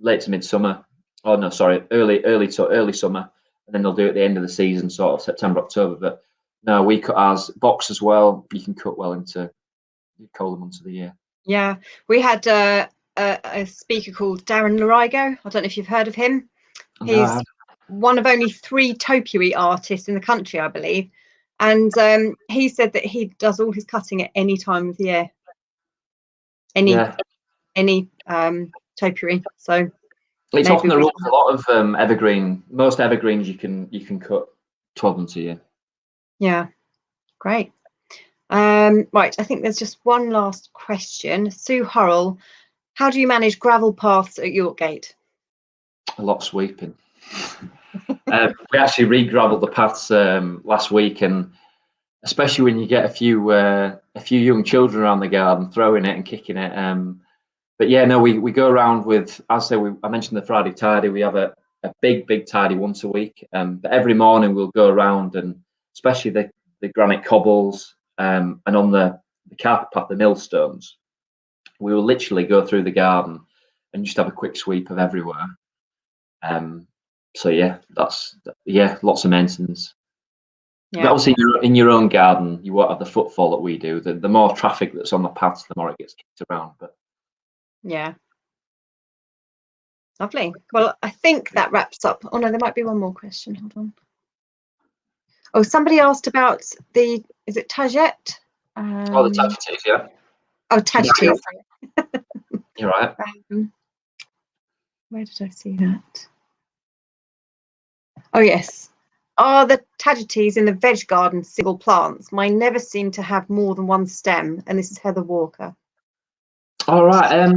late to midsummer. Oh no, sorry, early summer, and then they'll do it at the end of the season, sort of September, October. But no, we cut ours box as well. You can cut well into the colder months of the year. Yeah, we had a a speaker called Darren Larigo. I don't know if you've heard of him. He's No, one of only 3 topiary artists in the country, I believe. And he said that he does all his cutting at any time of the year. Any topiary. So it's often maybe the rules. A lot of most evergreens you can cut 12 months a year. Yeah, great. Right, I think there's just one last question. Sue Hurrell, how do you manage gravel paths at Yorkgate? A lot of sweeping. We actually re-gravelled the paths last week, and especially when you get a few young children around the garden throwing it and kicking it. But yeah, no, we go around with, I mentioned the Friday tidy. We have a big tidy once a week. But every morning we'll go around, and especially the granite cobbles and on the carpet path, the millstones, we will literally go through the garden and just have a quick sweep of everywhere. So yeah, lots of maintenance. Yeah. But obviously, in your own garden, you won't have the footfall that we do. The more traffic that's on the paths, the more it gets kicked around. But yeah, lovely. Well, I think that wraps up. Oh no, there might be one more question. Hold on. Oh, somebody asked about is it tagette? The tagetes, yeah. Oh, tagetes. You're right. Where did I see that? Oh yes. Are the tagetes in the veg garden single plants? Mine never seem to have more than one stem, and this is Heather Walker. All right.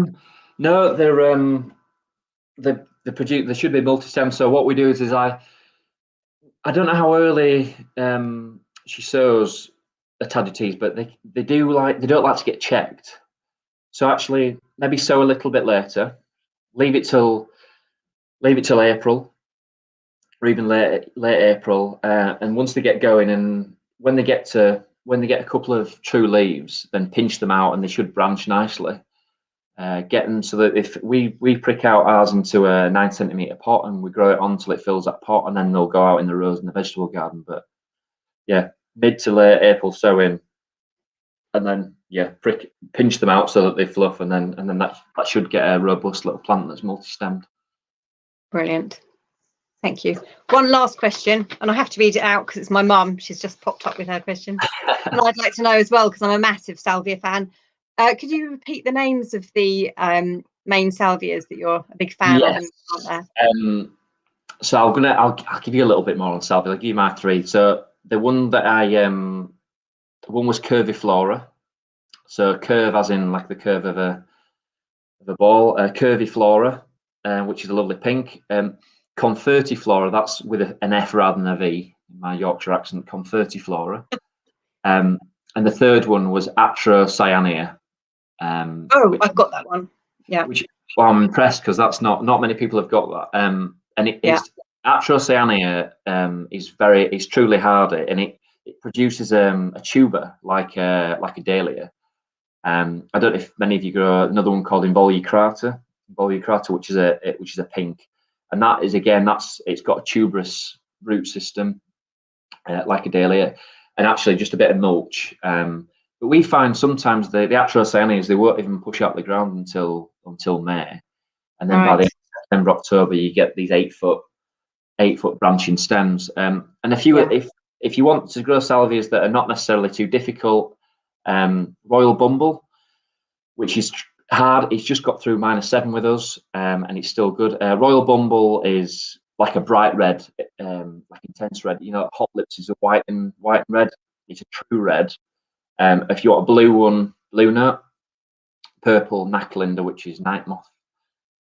No, they produce. They should be multi-stem. So what we do is I don't know how early she sows the tagetes, but they don't like to get checked. So actually, maybe sow a little bit later. Leave it till April, or even late April. And once they get going, and when they get a couple of true leaves, then pinch them out, and they should branch nicely. Get them so that if we prick out ours into a 9 centimetre pot and we grow it on until it fills that pot, and then they'll go out in the rows in the vegetable garden. But yeah, mid to late April sow in, and then pinch them out so that they fluff, and then that should get a robust little plant that's multi-stemmed. Brilliant. Thank you. One last question, and I have to read it out because it's my mum. She's just popped up with her question. And I'd like to know as well, because I'm a massive salvia fan. Could you repeat the names of the main salvias that you're a big fan of? So I'll give you a little bit more on salvia. I'll give you my 3. So the one that the one was curviflora. So curve as in like the curve of a ball. Curviflora, which is a lovely pink. Confertiflora, that's with an F rather than a V. In my Yorkshire accent, Confertiflora. And the third one was Atrocyanea. I've got that one. Yeah. Well, I'm impressed because that's not many people have got that. And it's Atrocyanea is truly hardy, and it produces a tuber like a dahlia. I don't know if many of you grow another one called involucrata, which is a pink, and that is it's got a tuberous root system like a dahlia, and actually just a bit of mulch. But we find sometimes the Atrocyaneas, they won't even push out the ground until May, and then by the end of September, October, you get these 8-foot branching stems. And if you want to grow salvias that are not necessarily too difficult, Royal Bumble, which is hard, it's just got through -7 with us, and it's still good. Royal Bumble is like a bright red, like intense red. You know, Hot Lips is a white and red. It's a true red. If you want a blue one, Blue Note, purple Knacklinder, which is Night Moth.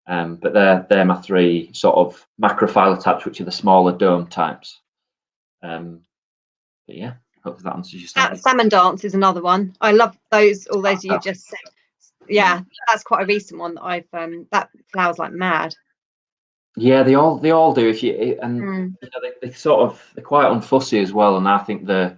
But they're my 3 sort of macrophylla types, which are the smaller dome types. But yeah, hopefully that answers your question. Salmon Dance is another one. I love those. All those you just said. Yeah, that's quite a recent one that I've. That flowers like mad. Yeah, they all do. If you you know, they're quite unfussy as well, and I think they've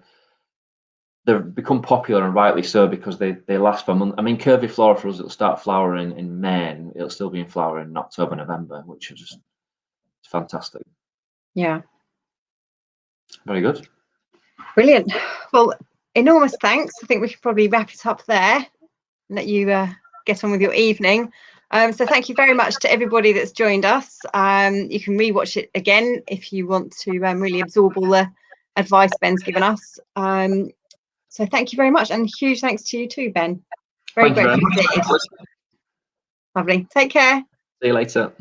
become popular, and rightly so, because they last for months. I mean, curviflora for us, it'll start flowering in May, and it'll still be in flower in October, November, which is just fantastic. Yeah. Very good. Brilliant. Well, enormous thanks. I think we should probably wrap it up there and let you get on with your evening. So thank you very much to everybody that's joined us. You can rewatch it again if you want to really absorb all the advice Ben's given us. So thank you very much, and huge thanks to you too, Ben. Very Thank you very grateful much. indeed. Lovely. Take care. See you later.